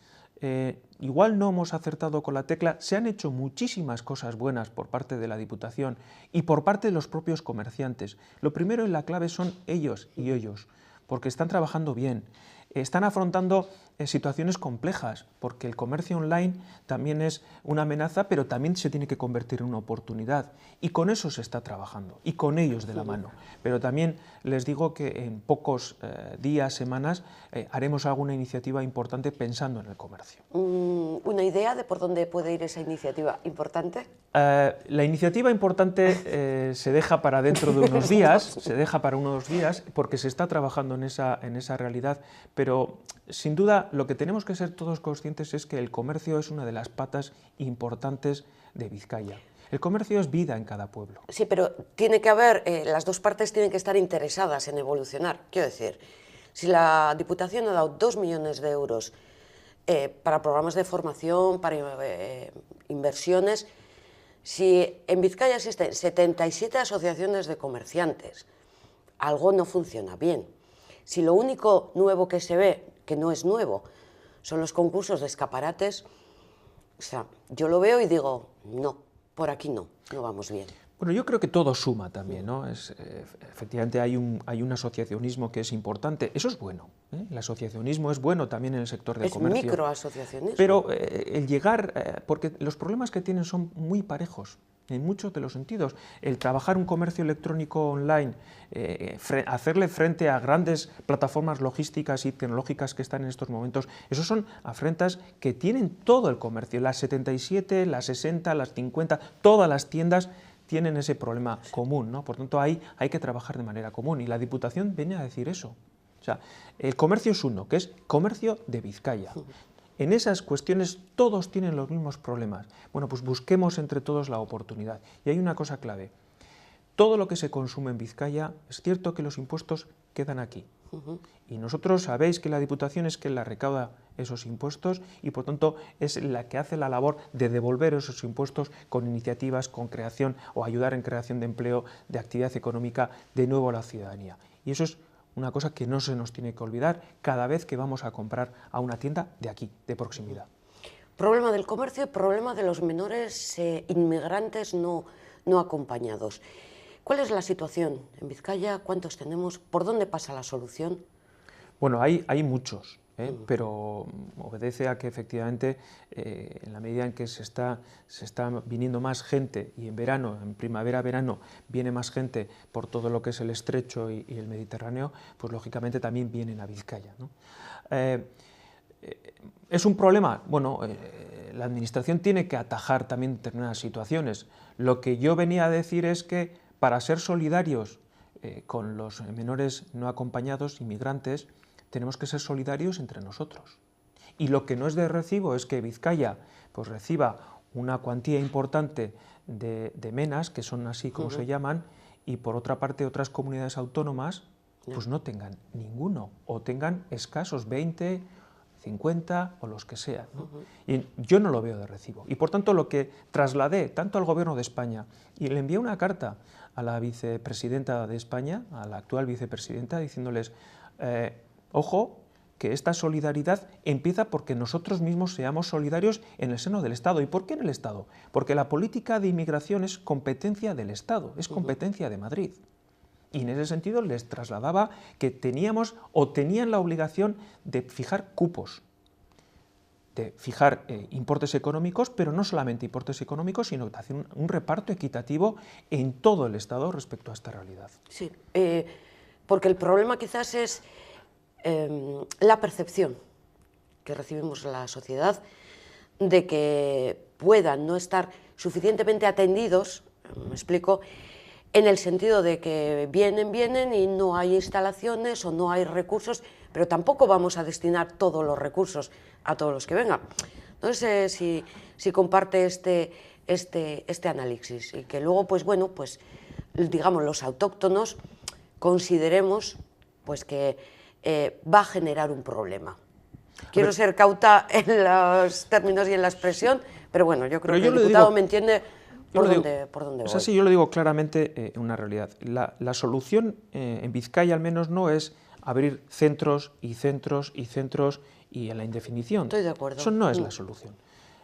igual no hemos acertado con la tecla, se han hecho muchísimas cosas buenas por parte de la Diputación y por parte de los propios comerciantes. Lo primero y la clave son ellos y ellos, porque están trabajando bien, están afrontando situaciones complejas, porque el comercio online también es una amenaza, pero también se tiene que convertir en una oportunidad. Y con eso se está trabajando, y con ellos de la mano. Pero también les digo que en pocos días, semanas, haremos alguna iniciativa importante pensando en el comercio. ¿Una idea de por dónde puede ir esa iniciativa importante? La iniciativa importante se deja para dentro de unos días, porque se está trabajando en esa realidad, pero sin duda lo que tenemos que ser todos conscientes es que el comercio es una de las patas importantes de Vizcaya. El comercio es vida en cada pueblo. Sí, pero tiene que haber, las dos partes tienen que estar interesadas en evolucionar. Quiero decir, si la Diputación ha dado 2 millones de euros para programas de formación, para inversiones, si en Vizcaya existen 77 asociaciones de comerciantes, algo no funciona bien. Si lo único nuevo que se ve, que no es nuevo, son los concursos de escaparates, o sea, yo lo veo y digo, no, por aquí no vamos bien. Bueno, yo creo que todo suma también, ¿no? Efectivamente hay un asociacionismo que es importante, eso es bueno, ¿eh? El asociacionismo es bueno también en el sector del comercio. Es microasociacionismo. Pero el llegar, porque los problemas que tienen son muy parejos, en muchos de los sentidos. El trabajar un comercio electrónico online, hacerle frente a grandes plataformas logísticas y tecnológicas que están en estos momentos, esos son afrentas que tienen todo el comercio, las 77, las 60, las 50, todas las tiendas tienen ese problema común, ¿no? Por tanto, ahí hay que trabajar de manera común y la Diputación viene a decir eso. O sea, el comercio es uno, que es comercio de Vizcaya. En esas cuestiones todos tienen los mismos problemas. Bueno, pues busquemos entre todos la oportunidad. Y hay una cosa clave. Todo lo que se consume en Vizcaya, es cierto que los impuestos quedan aquí. Y nosotros sabéis que la Diputación es que la recauda esos impuestos y por tanto es la que hace la labor de devolver esos impuestos con iniciativas, con creación o ayudar en creación de empleo, de actividad económica de nuevo a la ciudadanía. Y eso es una cosa que no se nos tiene que olvidar cada vez que vamos a comprar a una tienda de aquí, de proximidad. Problema del comercio y problema de los menores inmigrantes no acompañados. ¿Cuál es la situación en Vizcaya? ¿Cuántos tenemos? ¿Por dónde pasa la solución? Bueno, hay muchos, pero obedece a que efectivamente en la medida en que se está viniendo más gente, y en verano, en primavera-verano, viene más gente por todo lo que es el Estrecho y el Mediterráneo, pues lógicamente también vienen a Vizcaya, ¿no? ¿Es un problema? Bueno, la Administración tiene que atajar también determinadas situaciones. Lo que yo venía a decir es que para ser solidarios con los menores no acompañados, inmigrantes, tenemos que ser solidarios entre nosotros. Y lo que no es de recibo es que Vizcaya pues, reciba una cuantía importante de menas, que son así como se llaman, y por otra parte otras comunidades autónomas pues no tengan ninguno, o tengan escasos 20, 50 o los que sean, ¿no? Y yo no lo veo de recibo. Y por tanto lo que trasladé tanto al Gobierno de España, y le envié una carta a la vicepresidenta de España, a la actual vicepresidenta, diciéndoles, ojo, que esta solidaridad empieza porque nosotros mismos seamos solidarios en el seno del Estado. ¿Y por qué en el Estado? Porque la política de inmigración es competencia del Estado, es competencia de Madrid. Y en ese sentido les trasladaba que teníamos o tenían la obligación de fijar cupos, de fijar importes económicos, pero no solamente importes económicos, sino de hacer un reparto equitativo en todo el Estado respecto a esta realidad. Sí, porque el problema quizás es la percepción que recibimos en la sociedad de que puedan no estar suficientemente atendidos, me explico, en el sentido de que vienen y no hay instalaciones o no hay recursos, pero tampoco vamos a destinar todos los recursos a todos los que vengan. Entonces, si comparte este análisis y que luego, pues bueno, pues digamos los autóctonos consideremos pues que va a generar un problema. Quiero ser cauta en los términos y en la expresión, pero bueno, yo creo que el diputado me entiende por dónde voy. O sea, sí, yo lo digo claramente una realidad. La solución en Vizcaya al menos no es abrir centros y centros y centros y en la indefinición. Estoy de acuerdo. Eso no es la solución.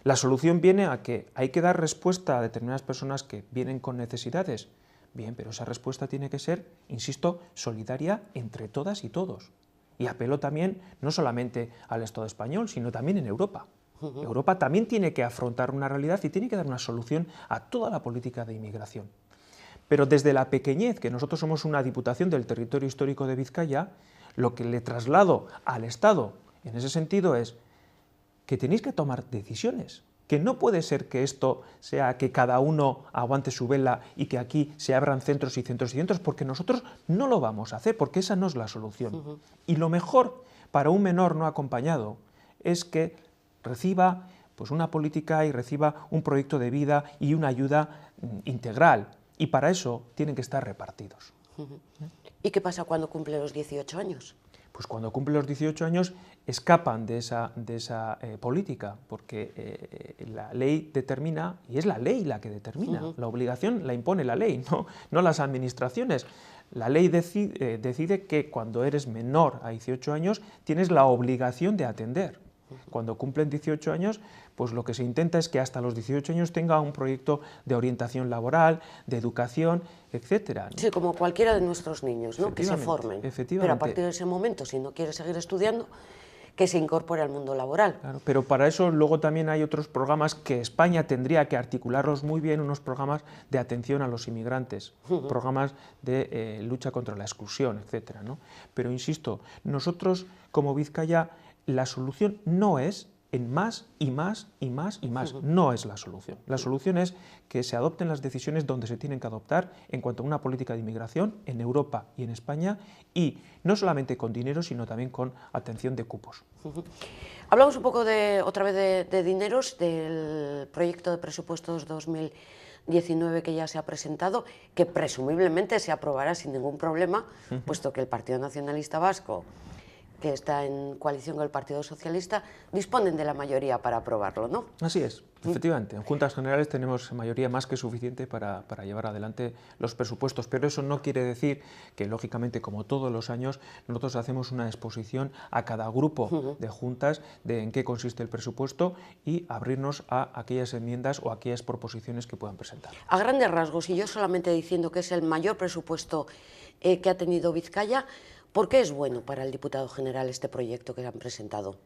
La solución viene a que hay que dar respuesta a determinadas personas que vienen con necesidades. Bien, pero esa respuesta tiene que ser, insisto, solidaria entre todas y todos. Y apelo también no solamente al Estado español, sino también en Europa. Europa también tiene que afrontar una realidad y tiene que dar una solución a toda la política de inmigración. Pero desde la pequeñez, que nosotros somos una diputación del territorio histórico de Vizcaya, lo que le traslado al Estado en ese sentido es que tenéis que tomar decisiones, que no puede ser que esto sea que cada uno aguante su vela y que aquí se abran centros y centros y centros, porque nosotros no lo vamos a hacer, porque esa no es la solución. Y lo mejor para un menor no acompañado es que reciba pues, una política y reciba un proyecto de vida y una ayuda integral. Y para eso tienen que estar repartidos. ¿Y qué pasa cuando cumple los 18 años? Pues cuando cumple los 18 años escapan de esa política, porque la ley determina, y es la ley la que determina, la obligación la impone la ley, no las administraciones. La ley decide que cuando eres menor a 18 años tienes la obligación de atender. Cuando cumplen 18 años, pues lo que se intenta es que hasta los 18 años tenga un proyecto de orientación laboral, de educación, etcétera, ¿no? Sí, como cualquiera de nuestros niños, ¿no? Que se formen. Pero a Efectivamente. partir de ese momento, si no quiere seguir estudiando, que se incorpore al mundo laboral. Claro, pero para eso luego también hay otros programas que España tendría que articularlos muy bien, unos programas de atención a los inmigrantes, programas de lucha contra la exclusión, etcétera, ¿no? Pero insisto, nosotros como Vizcaya, la solución no es en más y más y más y más. No es la solución. La solución es que se adopten las decisiones donde se tienen que adoptar en cuanto a una política de inmigración en Europa y en España, y no solamente con dinero, sino también con atención de cupos. Hablamos un poco otra vez de dineros, del proyecto de presupuestos 2019 que ya se ha presentado, que presumiblemente se aprobará sin ningún problema, puesto que el Partido Nacionalista Vasco que está en coalición con el Partido Socialista, disponen de la mayoría para aprobarlo, ¿no? Así es, efectivamente. En Juntas Generales tenemos mayoría más que suficiente para llevar adelante los presupuestos, pero eso no quiere decir que, lógicamente, como todos los años, nosotros hacemos una exposición a cada grupo de juntas de en qué consiste el presupuesto y abrirnos a aquellas enmiendas o aquellas proposiciones que puedan presentar. A grandes rasgos, y yo solamente diciendo que es el mayor presupuesto que ha tenido Vizcaya, ¿por qué es bueno para el diputado general este proyecto que han presentado?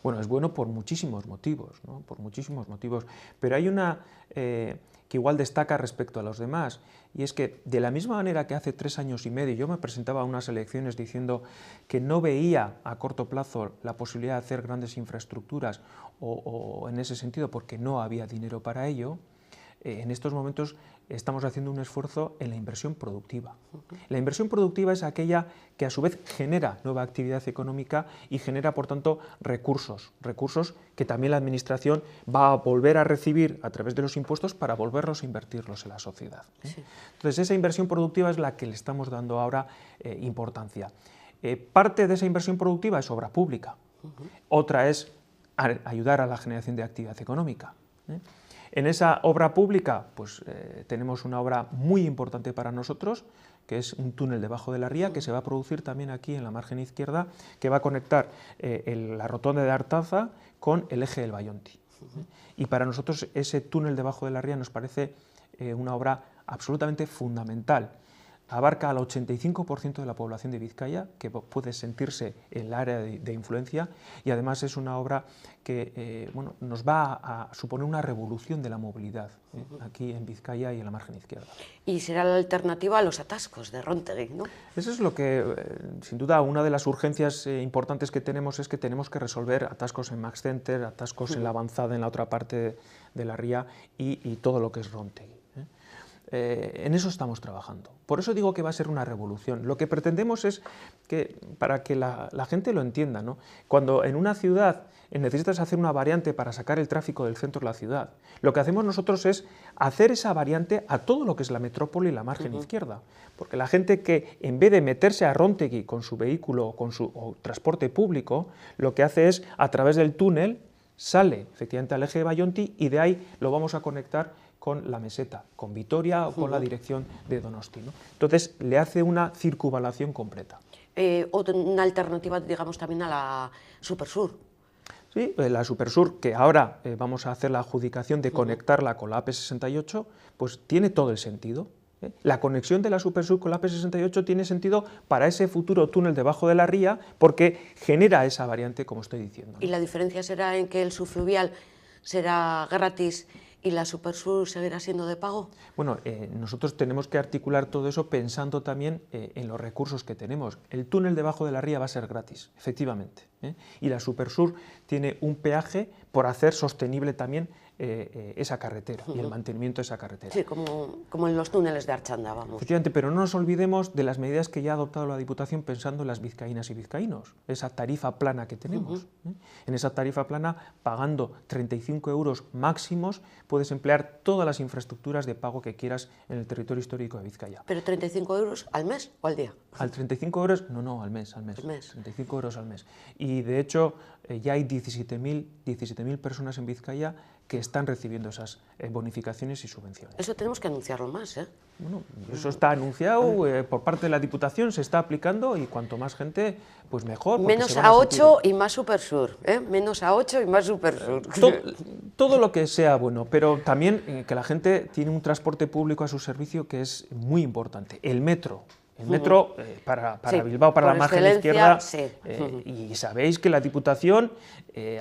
Bueno, es bueno por muchísimos motivos, ¿no? Por muchísimos motivos, pero hay una que igual destaca respecto a los demás, y es que de la misma manera que hace 3 años y medio yo me presentaba a unas elecciones diciendo que no veía a corto plazo la posibilidad de hacer grandes infraestructuras o en ese sentido porque no había dinero para ello, en estos momentos estamos haciendo un esfuerzo en la inversión productiva. La inversión productiva es aquella que a su vez genera nueva actividad económica y genera, por tanto, recursos que también la Administración va a volver a recibir a través de los impuestos para volverlos a invertirlos en la sociedad. Sí. Entonces, esa inversión productiva es la que le estamos dando ahora importancia. Parte de esa inversión productiva es obra pública, otra es ayudar a la generación de actividad económica. En esa obra pública, pues tenemos una obra muy importante para nosotros, que es un túnel debajo de la ría, que se va a producir también aquí en la margen izquierda, que va a conectar la rotonda de Artaza con el eje del Bayonti. Y para nosotros ese túnel debajo de la ría nos parece una obra absolutamente fundamental. Abarca al 85% de la población de Vizcaya, que puede sentirse en el área de influencia, y además es una obra que bueno, nos va a suponer una revolución de la movilidad aquí en Vizcaya y en la margen izquierda. Y será la alternativa a los atascos de Róntegui, ¿no? Eso es lo que, sin duda, una de las urgencias importantes que tenemos es que tenemos que resolver atascos en Max Center, atascos en la avanzada en la otra parte de la ría y todo lo que es Róntegui. En eso estamos trabajando. Por eso digo que va a ser una revolución. Lo que pretendemos es que, para que la gente lo entienda, ¿no? Cuando en una ciudad necesitas hacer una variante para sacar el tráfico del centro de la ciudad, lo que hacemos nosotros es hacer esa variante a todo lo que es la metrópoli y la margen izquierda. Porque la gente que, en vez de meterse a Róntegui con su vehículo o con su transporte público, lo que hace es, a través del túnel, sale efectivamente al eje de Bayonti y de ahí lo vamos a conectar con la meseta, con Vitoria o con la dirección de Donosti, ¿no? Entonces le hace una circunvalación completa. Una alternativa, digamos, también a la Supersur. Sí, la Supersur, que ahora vamos a hacer la adjudicación de conectarla con la AP68, pues tiene todo el sentido. La conexión de la Supersur con la AP68 tiene sentido para ese futuro túnel debajo de la ría porque genera esa variante, como estoy diciendo, ¿no? ¿Y la diferencia será en que el subfluvial será gratis y la Supersur seguirá siendo de pago? Bueno, nosotros tenemos que articular todo eso pensando también en los recursos que tenemos. El túnel debajo de la ría va a ser gratis, efectivamente, y la Supersur tiene un peaje por hacer sostenible también esa carretera y el mantenimiento de esa carretera. Sí, como en los túneles de Archanda, vamos. Efectivamente, pero no nos olvidemos de las medidas que ya ha adoptado la Diputación pensando en las vizcaínas y vizcaínos, esa tarifa plana que tenemos. En esa tarifa plana, pagando 35 euros máximos, puedes emplear todas las infraestructuras de pago que quieras en el territorio histórico de Vizcaya. ¿Pero 35 euros al mes o al día? ¿Al 35 euros? No, al mes. Al mes. 35 euros al mes. Y de hecho, ya hay 17.000 personas en Vizcaya que están recibiendo esas bonificaciones y subvenciones. Eso tenemos que anunciarlo más, ¿eh? Bueno, eso está anunciado por parte de la Diputación, se está aplicando y cuanto más gente, pues mejor. Menos A8 y más Supersur, ¿eh? Menos A8 y más Supersur. Todo lo que sea bueno, pero también que la gente tiene un transporte público a su servicio que es muy importante. El metro. El metro para sí, Bilbao, para la margen izquierda, sí. Y sabéis que la Diputación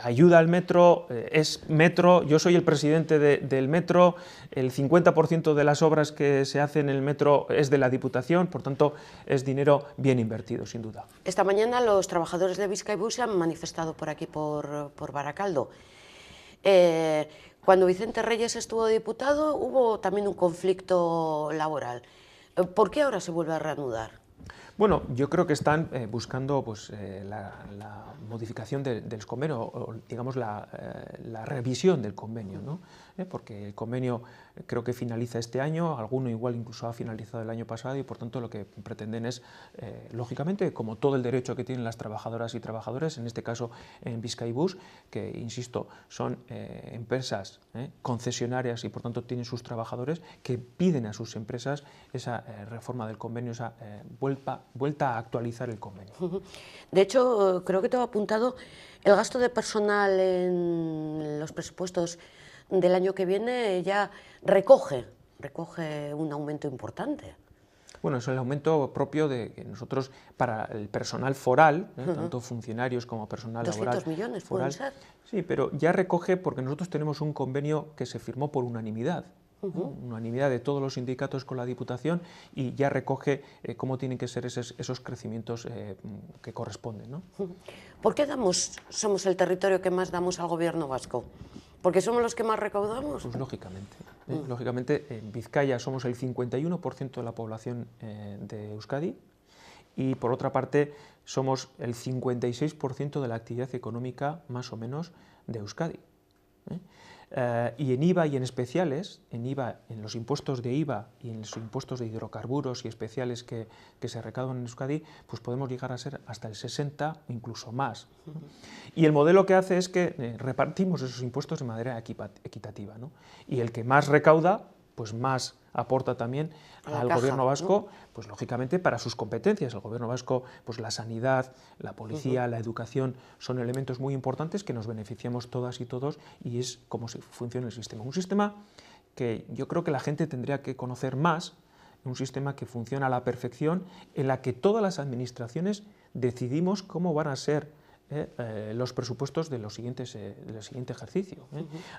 ayuda al metro, es metro, yo soy el presidente del metro, el 50% de las obras que se hacen en el metro es de la Diputación, por tanto es dinero bien invertido, sin duda. Esta mañana los trabajadores de Bizkaibus se han manifestado por aquí, por Baracaldo. Cuando Vicente Reyes estuvo diputado hubo también un conflicto laboral. ¿Por qué ahora se vuelve a reanudar? Bueno, yo creo que están buscando pues, la modificación del convenio, o digamos la revisión del convenio, ¿no? Porque el convenio creo que finaliza este año, alguno igual incluso ha finalizado el año pasado y por tanto lo que pretenden es, lógicamente, como todo el derecho que tienen las trabajadoras y trabajadores, en este caso en Bizkaibus, que insisto, son empresas concesionarias y por tanto tienen sus trabajadores, que piden a sus empresas esa reforma del convenio, esa vuelta a actualizar el convenio. De hecho, creo que tengo apuntado el gasto de personal en los presupuestos del año que viene ya recoge un aumento importante. Bueno, es el aumento propio de que nosotros, para el personal foral, tanto funcionarios como personal 200 laboral millones foral, pueden ser. Sí, pero ya recoge porque nosotros tenemos un convenio que se firmó por unanimidad, ¿no? Unanimidad de todos los sindicatos con la Diputación y ya recoge cómo tienen que ser esos crecimientos que corresponden, ¿no? ¿Por qué somos el territorio que más damos al gobierno vasco? ¿Porque somos los que más recaudamos? Pues lógicamente. Lógicamente, en Vizcaya somos el 51% de la población de Euskadi y, por otra parte, somos el 56% de la actividad económica, más o menos, de Euskadi. Y en IVA y en especiales, en los impuestos de IVA y en los impuestos de hidrocarburos y especiales que se recaudan en Euskadi, pues podemos llegar a ser hasta el 60 o incluso más. Y el modelo que hace es que repartimos esos impuestos de manera equitativa, ¿no? Y el que más recauda, pues más aporta también al gobierno vasco, pues lógicamente para sus competencias. El gobierno vasco, pues la sanidad, la policía, la educación, son elementos muy importantes que nos beneficiamos todas y todos y es como funciona el sistema. Un sistema que yo creo que la gente tendría que conocer más, un sistema que funciona a la perfección, en la que todas las administraciones decidimos cómo van a ser los presupuestos del siguiente ejercicio.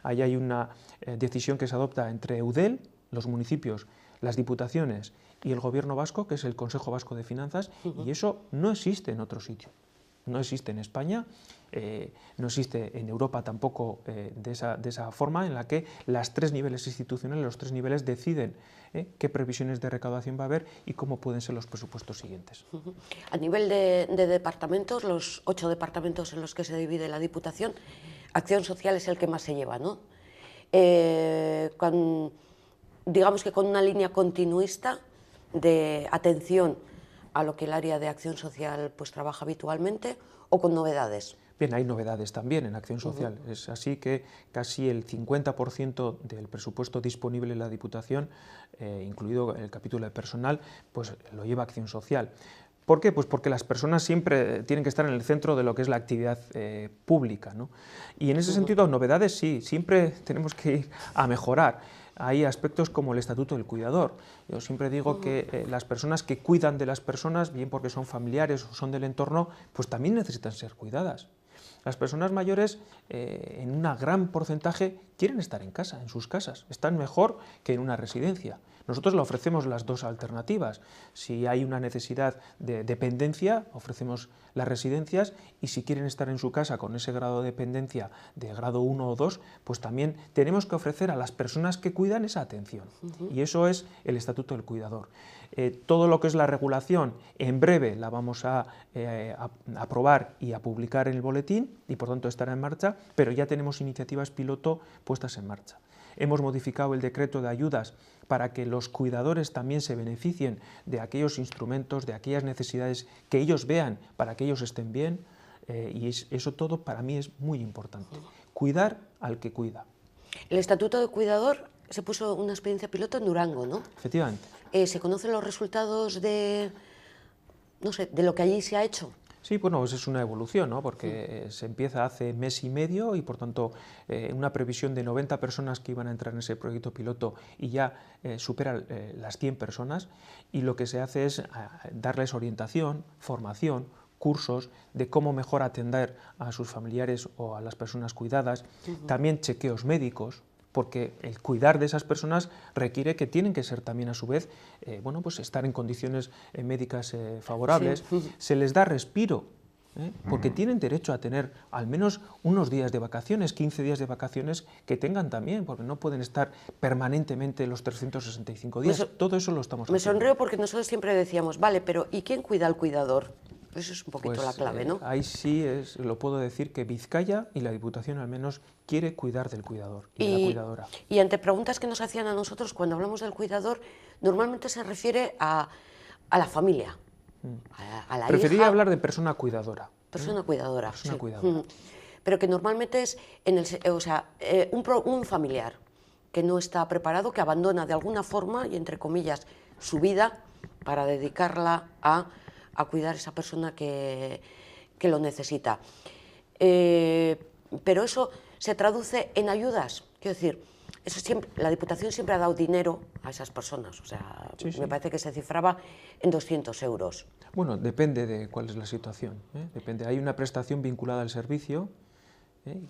Ahí hay una decisión que se adopta entre Eudel, los municipios, las diputaciones y el gobierno vasco, que es el Consejo Vasco de Finanzas, y eso no existe en otro sitio. No existe en España, no existe en Europa tampoco de esa forma en la que los tres niveles institucionales, los tres niveles deciden qué previsiones de recaudación va a haber y cómo pueden ser los presupuestos siguientes. A nivel de departamentos, los 8 departamentos en los que se divide la Diputación, Acción Social es el que más se lleva, ¿no? Digamos que con una línea continuista de atención a lo que el área de Acción Social pues trabaja habitualmente, o con novedades. Bien, hay novedades también en Acción Social. Es así que casi el 50% del presupuesto disponible en la Diputación, incluido el capítulo de personal, pues lo lleva Acción Social. ¿Por qué? Pues porque las personas siempre tienen que estar en el centro de lo que es la actividad pública, ¿no? Y en ese sentido, novedades sí, siempre tenemos que ir a mejorar. Hay aspectos como el estatuto del cuidador. Yo siempre digo que las personas que cuidan de las personas, bien porque son familiares o son del entorno, pues también necesitan ser cuidadas. Las personas mayores, en un gran porcentaje, quieren estar en casa, en sus casas. Están mejor que en una residencia. Nosotros le ofrecemos las dos alternativas. Si hay una necesidad de dependencia, ofrecemos las residencias, y si quieren estar en su casa con ese grado de dependencia de grado 1 o 2, pues también tenemos que ofrecer a las personas que cuidan esa atención. Y eso es el Estatuto del Cuidador. Todo lo que es la regulación, en breve la vamos a aprobar y a publicar en el boletín, y por tanto estará en marcha, pero ya tenemos iniciativas piloto puestas en marcha. Hemos modificado el decreto de ayudas para que los cuidadores también se beneficien de aquellos instrumentos, de aquellas necesidades que ellos vean para que ellos estén bien, y eso todo para mí es muy importante. Cuidar al que cuida. El Estatuto de Cuidador se puso una experiencia piloto en Durango, ¿no? Efectivamente. ¿Se conocen los resultados de, no sé, de lo que allí se ha hecho? Sí, bueno, pues es una evolución, ¿no? Porque se empieza hace mes y medio y, por tanto, una previsión de 90 personas que iban a entrar en ese proyecto piloto y ya supera las 100 personas, y lo que se hace es darles orientación, formación, cursos de cómo mejor atender a sus familiares o a las personas cuidadas, también chequeos médicos, porque el cuidar de esas personas requiere que tienen que ser también a su vez, bueno, pues estar en condiciones médicas favorables. Se les da respiro porque tienen derecho a tener al menos unos días de vacaciones, 15 días de vacaciones que tengan también, porque no pueden estar permanentemente los 365 días. Todo eso lo estamos Me haciendo. sonrío porque nosotros siempre decíamos, vale, pero ¿y quién cuida al cuidador? Eso es un poquito Pues, la clave, ¿no? ahí sí lo puedo decir que Vizcaya y la Diputación al menos quiere cuidar del cuidador y de la cuidadora. Y ante preguntas que nos hacían a nosotros, cuando hablamos del cuidador, normalmente se refiere a la familia, a la Preferiría hija, hablar de persona cuidadora. persona cuidadora. Persona Sí. cuidadora. Pero que normalmente es un familiar que no está preparado, que abandona de alguna forma, y entre comillas, su vida para dedicarla a cuidar a esa persona que lo necesita. Pero eso se traduce en ayudas, quiero decir, eso siempre, la Diputación siempre ha dado dinero a esas personas, o sea, Sí, sí. me parece que se cifraba en 200 euros. Bueno, depende de cuál es la situación. Depende. Hay una prestación vinculada al servicio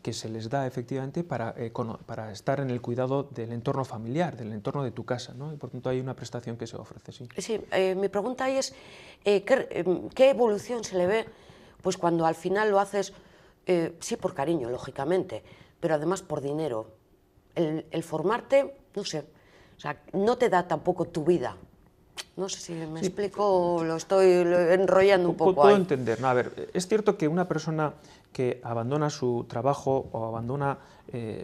que se les da efectivamente para estar en el cuidado del entorno familiar, del entorno de tu casa, ¿no? Y por tanto hay una prestación que se ofrece, sí. Sí, mi pregunta ahí es, ¿qué evolución se le ve pues cuando al final lo haces, sí por cariño, lógicamente, pero además por dinero? El formarte, no sé, o sea, no te da tampoco tu vida. No sé si me explico, lo estoy enrollando un poco Puedo ahí. entender. No, a ver, es cierto que una persona que abandona su trabajo o abandona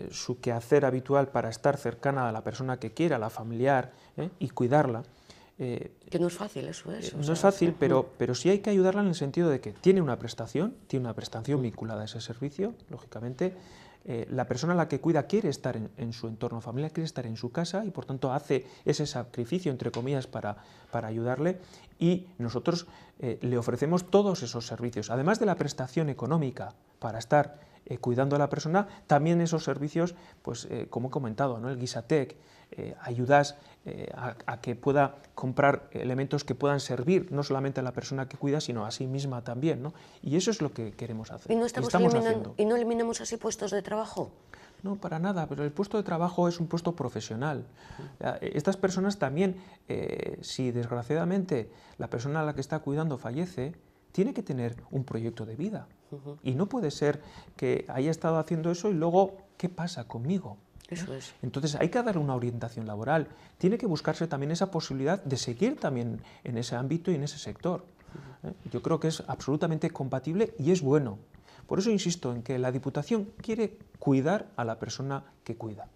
su quehacer habitual para estar cercana a la persona que quiera, a la familiar, y cuidarla, que no es fácil eso, ¿eh? no es fácil, pero sí hay que ayudarla en el sentido de que tiene una prestación vinculada a ese servicio, lógicamente. La persona a la que cuida quiere estar en su entorno familiar, quiere estar en su casa y por tanto hace ese sacrificio, entre comillas, para ayudarle, y nosotros le ofrecemos todos esos servicios. Además de la prestación económica para estar cuidando a la persona, también esos servicios, pues como he comentado, ¿no? El Guisatec, ayudas a que pueda comprar elementos que puedan servir no solamente a la persona que cuida, sino a sí misma también, ¿no? Y eso es lo que queremos hacer. ¿Y no estamos eliminando, y no eliminamos así puestos de trabajo? No, para nada, pero el puesto de trabajo es un puesto profesional. Estas personas también, si desgraciadamente la persona a la que está cuidando fallece, tiene que tener un proyecto de vida. Y no puede ser que haya estado haciendo eso y luego, ¿qué pasa conmigo? Eso es. Entonces hay que dar una orientación laboral. Tiene que buscarse también esa posibilidad de seguir también en ese ámbito y en ese sector. Yo creo que es absolutamente compatible y es bueno. Por eso insisto en que la Diputación quiere cuidar a la persona que cuida.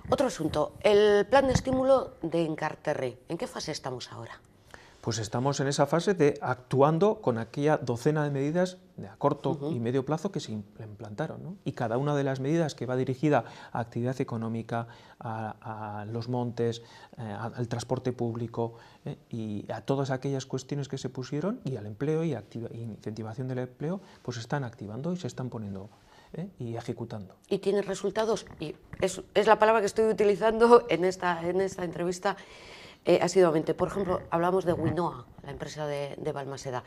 Otro asunto, el plan de estímulo de Enkarterri, ¿en qué fase estamos ahora? Pues estamos en esa fase de actuando con aquella docena de medidas de a corto y medio plazo que se implantaron, ¿no? Y cada una de las medidas que va dirigida a actividad económica, a los montes, al transporte público y a todas aquellas cuestiones que se pusieron, y al empleo y incentivación del empleo, pues se están activando y se están poniendo y ejecutando. ¿Y tiene resultados? Y es la palabra que estoy utilizando en esta entrevista. Asiduamente. Por ejemplo, hablamos de Winoa, la empresa de Balmaseda,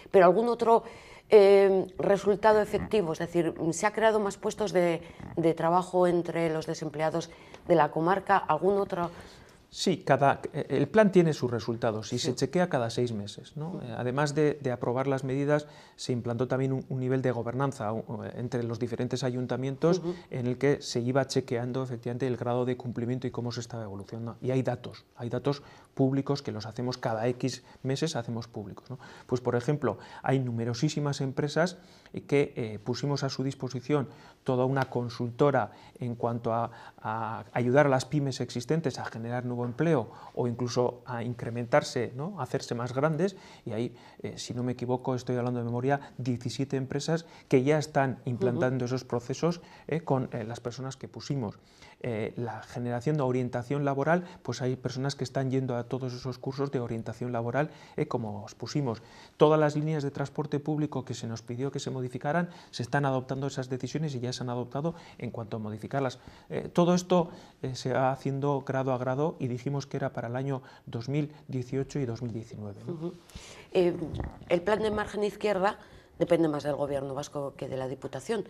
pero algún otro resultado efectivo, es decir, ¿se ha creado más puestos de trabajo entre los desempleados de la comarca? ¿Algún otro? Sí, el plan tiene sus resultados y se chequea cada 6 meses, ¿no? Además de aprobar las medidas, se implantó también un nivel de gobernanza entre los diferentes ayuntamientos en el que se iba chequeando efectivamente el grado de cumplimiento y cómo se estaba evolucionando. Y hay datos públicos que los hacemos cada X meses, hacemos públicos, ¿no? Pues por ejemplo, hay numerosísimas empresas que pusimos a su disposición toda una consultora en cuanto a ayudar a las pymes existentes a generar nuevo empleo o incluso a incrementarse, ¿no? A hacerse más grandes, y ahí, si no me equivoco, estoy hablando de memoria, 17 empresas que ya están implantando esos procesos con las personas que pusimos. La generación de orientación laboral, pues hay personas que están yendo a todos esos cursos de orientación laboral, como os pusimos. Todas las líneas de transporte público que se nos pidió que se modificaran, se están adoptando esas decisiones y ya se han adoptado en cuanto a modificarlas. Todo esto se va haciendo grado a grado y dijimos que era para el año 2018 y 2019, ¿no? El plan de margen izquierda depende más del Gobierno vasco que de la Diputación,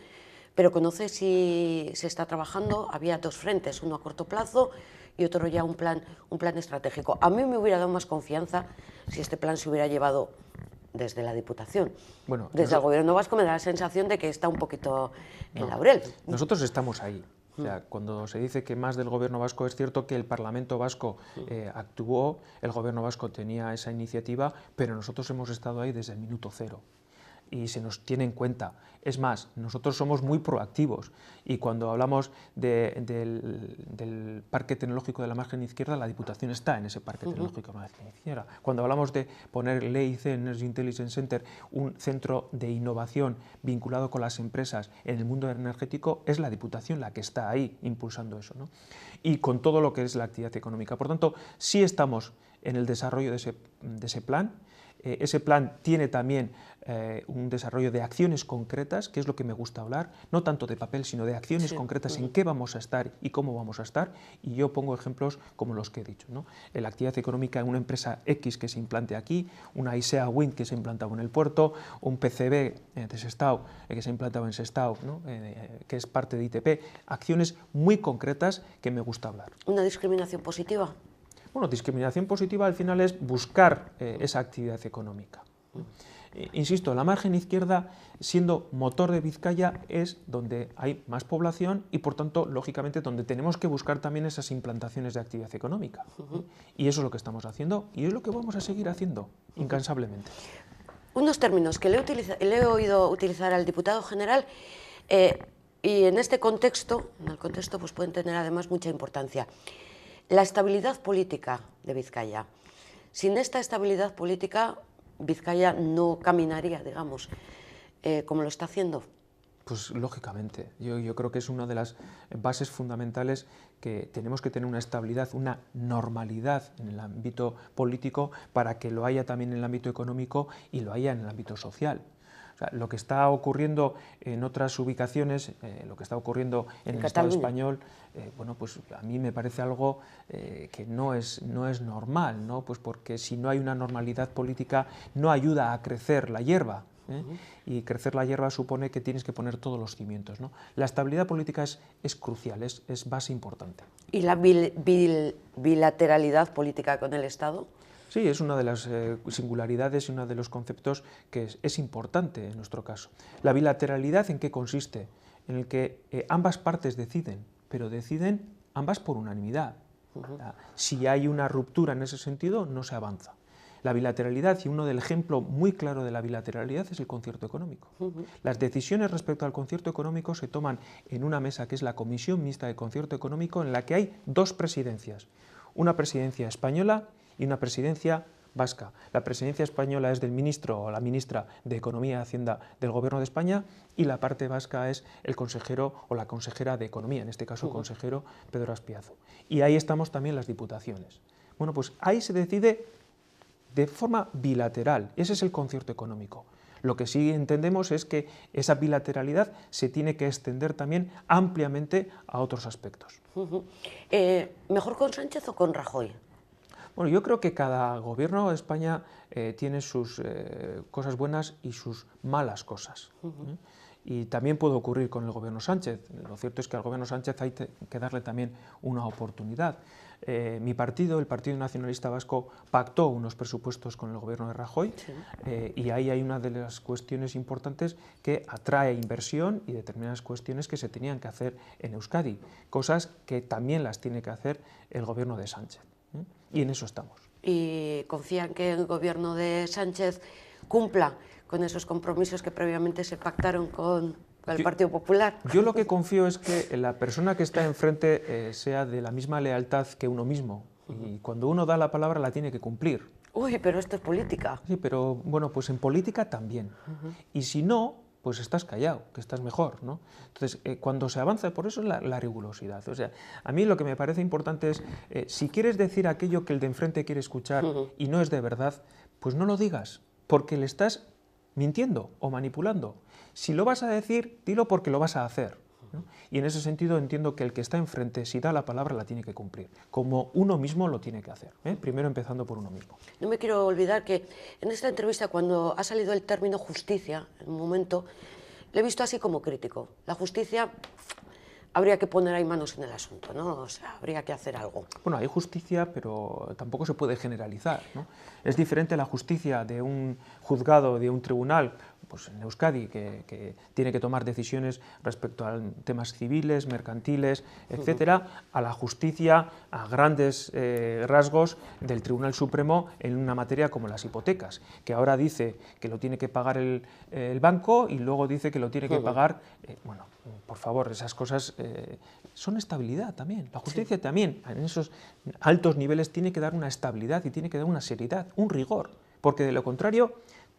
pero conoce si se está trabajando. Había dos frentes, uno a corto plazo y otro ya un plan estratégico. A mí me hubiera dado más confianza si este plan se hubiera llevado desde la Diputación. Bueno, Desde el Gobierno vasco me da la sensación de que está un poquito en laurel. Nosotros estamos ahí. O sea, cuando se dice que más del Gobierno vasco, es cierto que el Parlamento vasco actuó, el Gobierno vasco tenía esa iniciativa, pero nosotros hemos estado ahí desde el minuto cero y se nos tiene en cuenta. Es más, nosotros somos muy proactivos y cuando hablamos del Parque Tecnológico de la Margen Izquierda, la Diputación está en ese Parque Tecnológico de la Margen Izquierda. Cuando hablamos de poner el EIC, Energy Intelligence Center, un centro de innovación vinculado con las empresas en el mundo energético, es la Diputación la que está ahí impulsando eso, ¿no? Y con todo lo que es la actividad económica. Por tanto, sí estamos en el desarrollo de ese plan. Ese plan tiene también un desarrollo de acciones concretas, que es lo que me gusta hablar, no tanto de papel, sino de acciones concretas en qué vamos a estar y cómo vamos a estar, y yo pongo ejemplos como los que he dicho, ¿no? La actividad económica en una empresa X que se implante aquí, una ISEA Wind que se ha implantado en el puerto, un PCB de Sestao que se ha implantado en Sestao, ¿no? Que es parte de ITP, acciones muy concretas que me gusta hablar. ¿Una discriminación positiva? Bueno, discriminación positiva al final es buscar esa actividad económica. Insisto, la margen izquierda, siendo motor de Vizcaya, es donde hay más población y, por tanto, lógicamente, donde tenemos que buscar también esas implantaciones de actividad económica. Y eso es lo que estamos haciendo y es lo que vamos a seguir haciendo, incansablemente. Unos términos que le he oído utilizar al diputado general y en este contexto, pues pueden tener además mucha importancia. La estabilidad política de Vizcaya. Sin esta estabilidad política, Vizcaya no caminaría, digamos, como lo está haciendo. Pues lógicamente, yo creo que es una de las bases fundamentales que tenemos que tener una estabilidad, una normalidad en el ámbito político para que lo haya también en el ámbito económico y lo haya en el ámbito social. O sea, lo que está ocurriendo en otras ubicaciones, lo que está ocurriendo en el Estado español, bueno, pues a mí me parece algo que no es normal, ¿no? Pues porque si no hay una normalidad política no ayuda a crecer la hierba. Y crecer la hierba supone que tienes que poner todos los cimientos, ¿no? La estabilidad política es crucial, es base importante. ¿Y la bilateralidad política con el Estado? Sí, es una de las singularidades y uno de los conceptos que es importante en nuestro caso. La bilateralidad, ¿en qué consiste? En el que ambas partes deciden, pero deciden ambas por unanimidad. Si hay una ruptura en ese sentido, no se avanza. La bilateralidad, y uno del ejemplo muy claro de la bilateralidad es el concierto económico. Las decisiones respecto al concierto económico se toman en una mesa que es la Comisión Mixta de Concierto Económico, en la que hay dos presidencias, una presidencia española y una presidencia vasca. La presidencia española es del ministro o la ministra de Economía y Hacienda del Gobierno de España y la parte vasca es el consejero o la consejera de Economía, en este caso consejero Pedro Aspiazu. Y ahí estamos también las diputaciones. Bueno, pues ahí se decide de forma bilateral, ese es el concierto económico. Lo que sí entendemos es que esa bilateralidad se tiene que extender también ampliamente a otros aspectos. ¿Mejor con Sánchez o con Rajoy? Bueno, yo creo que cada gobierno de España tiene sus cosas buenas y sus malas cosas. Y también puede ocurrir con el gobierno Sánchez. Lo cierto es que al gobierno Sánchez hay que darle también una oportunidad. Mi partido, el Partido Nacionalista Vasco, pactó unos presupuestos con el gobierno de Rajoy y ahí hay una de las cuestiones importantes que atrae inversión y determinadas cuestiones que se tenían que hacer en Euskadi, cosas que también las tiene que hacer el gobierno de Sánchez. Y en eso estamos. ¿Y confían que el gobierno de Sánchez cumpla con esos compromisos que previamente se pactaron con el Partido Popular? Yo lo que confío es que la persona que está enfrente sea de la misma lealtad que uno mismo. Y cuando uno da la palabra la tiene que cumplir. Uy, pero esto es política. Sí, pero bueno, pues en política también. Y si no, pues estás callado, que estás mejor, ¿no? Entonces, cuando se avanza, por eso es la rigurosidad. O sea, a mí lo que me parece importante es, si quieres decir aquello que el de enfrente quiere escuchar y no es de verdad, pues no lo digas, porque le estás mintiendo o manipulando. Si lo vas a decir, dilo porque lo vas a hacer, ¿no? Y en ese sentido entiendo que el que está enfrente, si da la palabra, la tiene que cumplir, como uno mismo lo tiene que hacer, primero empezando por uno mismo. No me quiero olvidar que en esta entrevista, cuando ha salido el término justicia, en un momento, le he visto así como crítico. La justicia habría que poner ahí manos en el asunto, ¿no? O sea, habría que hacer algo. Bueno, hay justicia, pero tampoco se puede generalizar, ¿no? Es diferente la justicia de un juzgado, de un tribunal, pues en Euskadi, que tiene que tomar decisiones respecto a temas civiles, mercantiles, etcétera, a la justicia a grandes rasgos del Tribunal Supremo en una materia como las hipotecas, que ahora dice que lo tiene que pagar el banco y luego dice que lo tiene que pagar, bueno, por favor, esas cosas son estabilidad también. La justicia también, en esos altos niveles, tiene que dar una estabilidad y tiene que dar una seriedad, un rigor, porque de lo contrario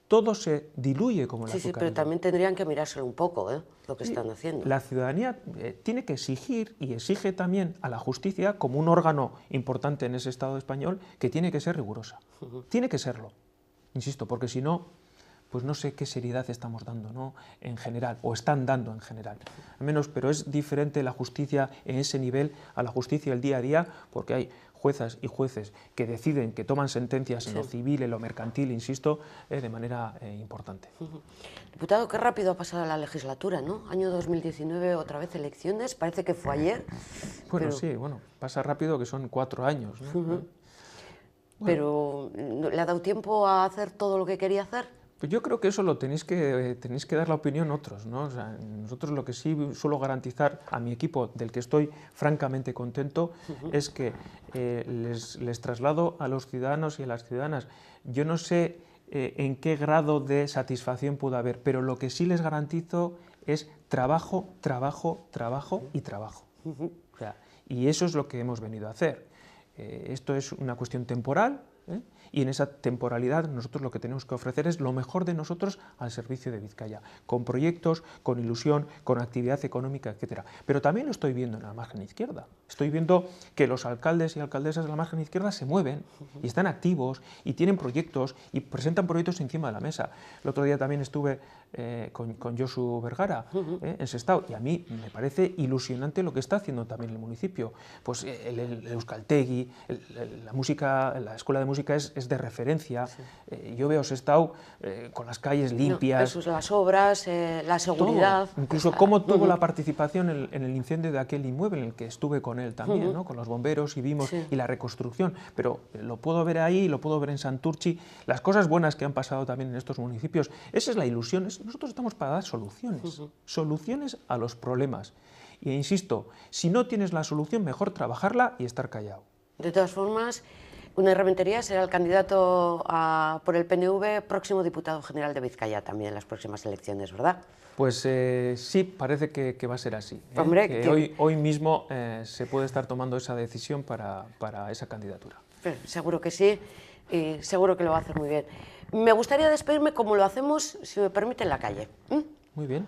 todo se diluye como el azúcar. Sí, pero también tendrían que mirárselo un poco, lo que están haciendo. La ciudadanía tiene que exigir y exige también a la justicia como un órgano importante en ese Estado español que tiene que ser rigurosa. Tiene que serlo, insisto, porque si no, pues no sé qué seriedad estamos dando, ¿no? En general, o están dando en general. Al menos, pero es diferente la justicia en ese nivel a la justicia del día a día, porque hay juezas y jueces que deciden, que toman sentencias en lo civil, en lo mercantil, insisto, de manera importante. Diputado, qué rápido ha pasado la legislatura, ¿no? Año 2019, otra vez elecciones, parece que fue ayer. Bueno, sí, bueno, pasa rápido que son 4 años, ¿no? Bueno. Pero, ¿le ha dado tiempo a hacer todo lo que quería hacer? Pues yo creo que eso lo tenéis que dar la opinión otros, ¿no? O sea, nosotros lo que sí suelo garantizar a mi equipo, del que estoy francamente contento, es que les traslado a los ciudadanos y a las ciudadanas. Yo no sé en qué grado de satisfacción puede haber, pero lo que sí les garantizo es trabajo, trabajo, trabajo y trabajo. O sea, y eso es lo que hemos venido a hacer. Esto es una cuestión temporal, y en esa temporalidad nosotros lo que tenemos que ofrecer es lo mejor de nosotros al servicio de Vizcaya, con proyectos, con ilusión, con actividad económica, etcétera. Pero también lo estoy viendo en la margen izquierda. Estoy viendo que los alcaldes y alcaldesas de la margen izquierda se mueven y están activos y tienen proyectos y presentan proyectos encima de la mesa. El otro día también estuve con Josu Vergara en Sestao, y a mí me parece ilusionante lo que está haciendo también el municipio. Pues el Euskaltegi, la escuela de música es de referencia. Yo veo Sestao con las calles limpias. No, eso, las obras, la seguridad. Todo. Incluso cómo tuvo la participación en el incendio de aquel inmueble en el que estuve con él también, ¿no? Con los bomberos y vimos y la reconstrucción. Pero lo puedo ver ahí, lo puedo ver en Santurtzi, las cosas buenas que han pasado también en estos municipios. Esa es la ilusión. Nosotros estamos para dar soluciones, soluciones a los problemas. Y insisto, si no tienes la solución, mejor trabajarla y estar callado. De todas formas, Unai Rementería será el candidato por el PNV, próximo diputado general de Vizcaya también en las próximas elecciones, ¿verdad? Pues sí, parece que va a ser así. Hombre, que hoy mismo se puede estar tomando esa decisión para esa candidatura. Pero seguro que sí, y seguro que lo va a hacer muy bien. Me gustaría despedirme como lo hacemos, si me permite, en la calle. Muy bien.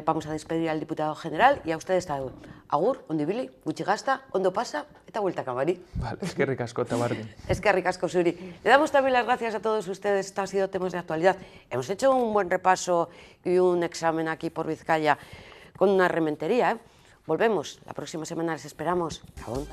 Vamos a despedir al diputado general y a ustedes también. Agur, ondibili, gutxi gasta, ondo pasa, eta vuelta kamari. Vale, es que ricasco, Tabardin. Es que ricasco, Suri. Le damos también las gracias a todos ustedes. Esto ha sido Temas de Actualidad. Hemos hecho un buen repaso y un examen aquí por Vizcaya con una Rementería. Volvemos. La próxima semana les esperamos. Gabón.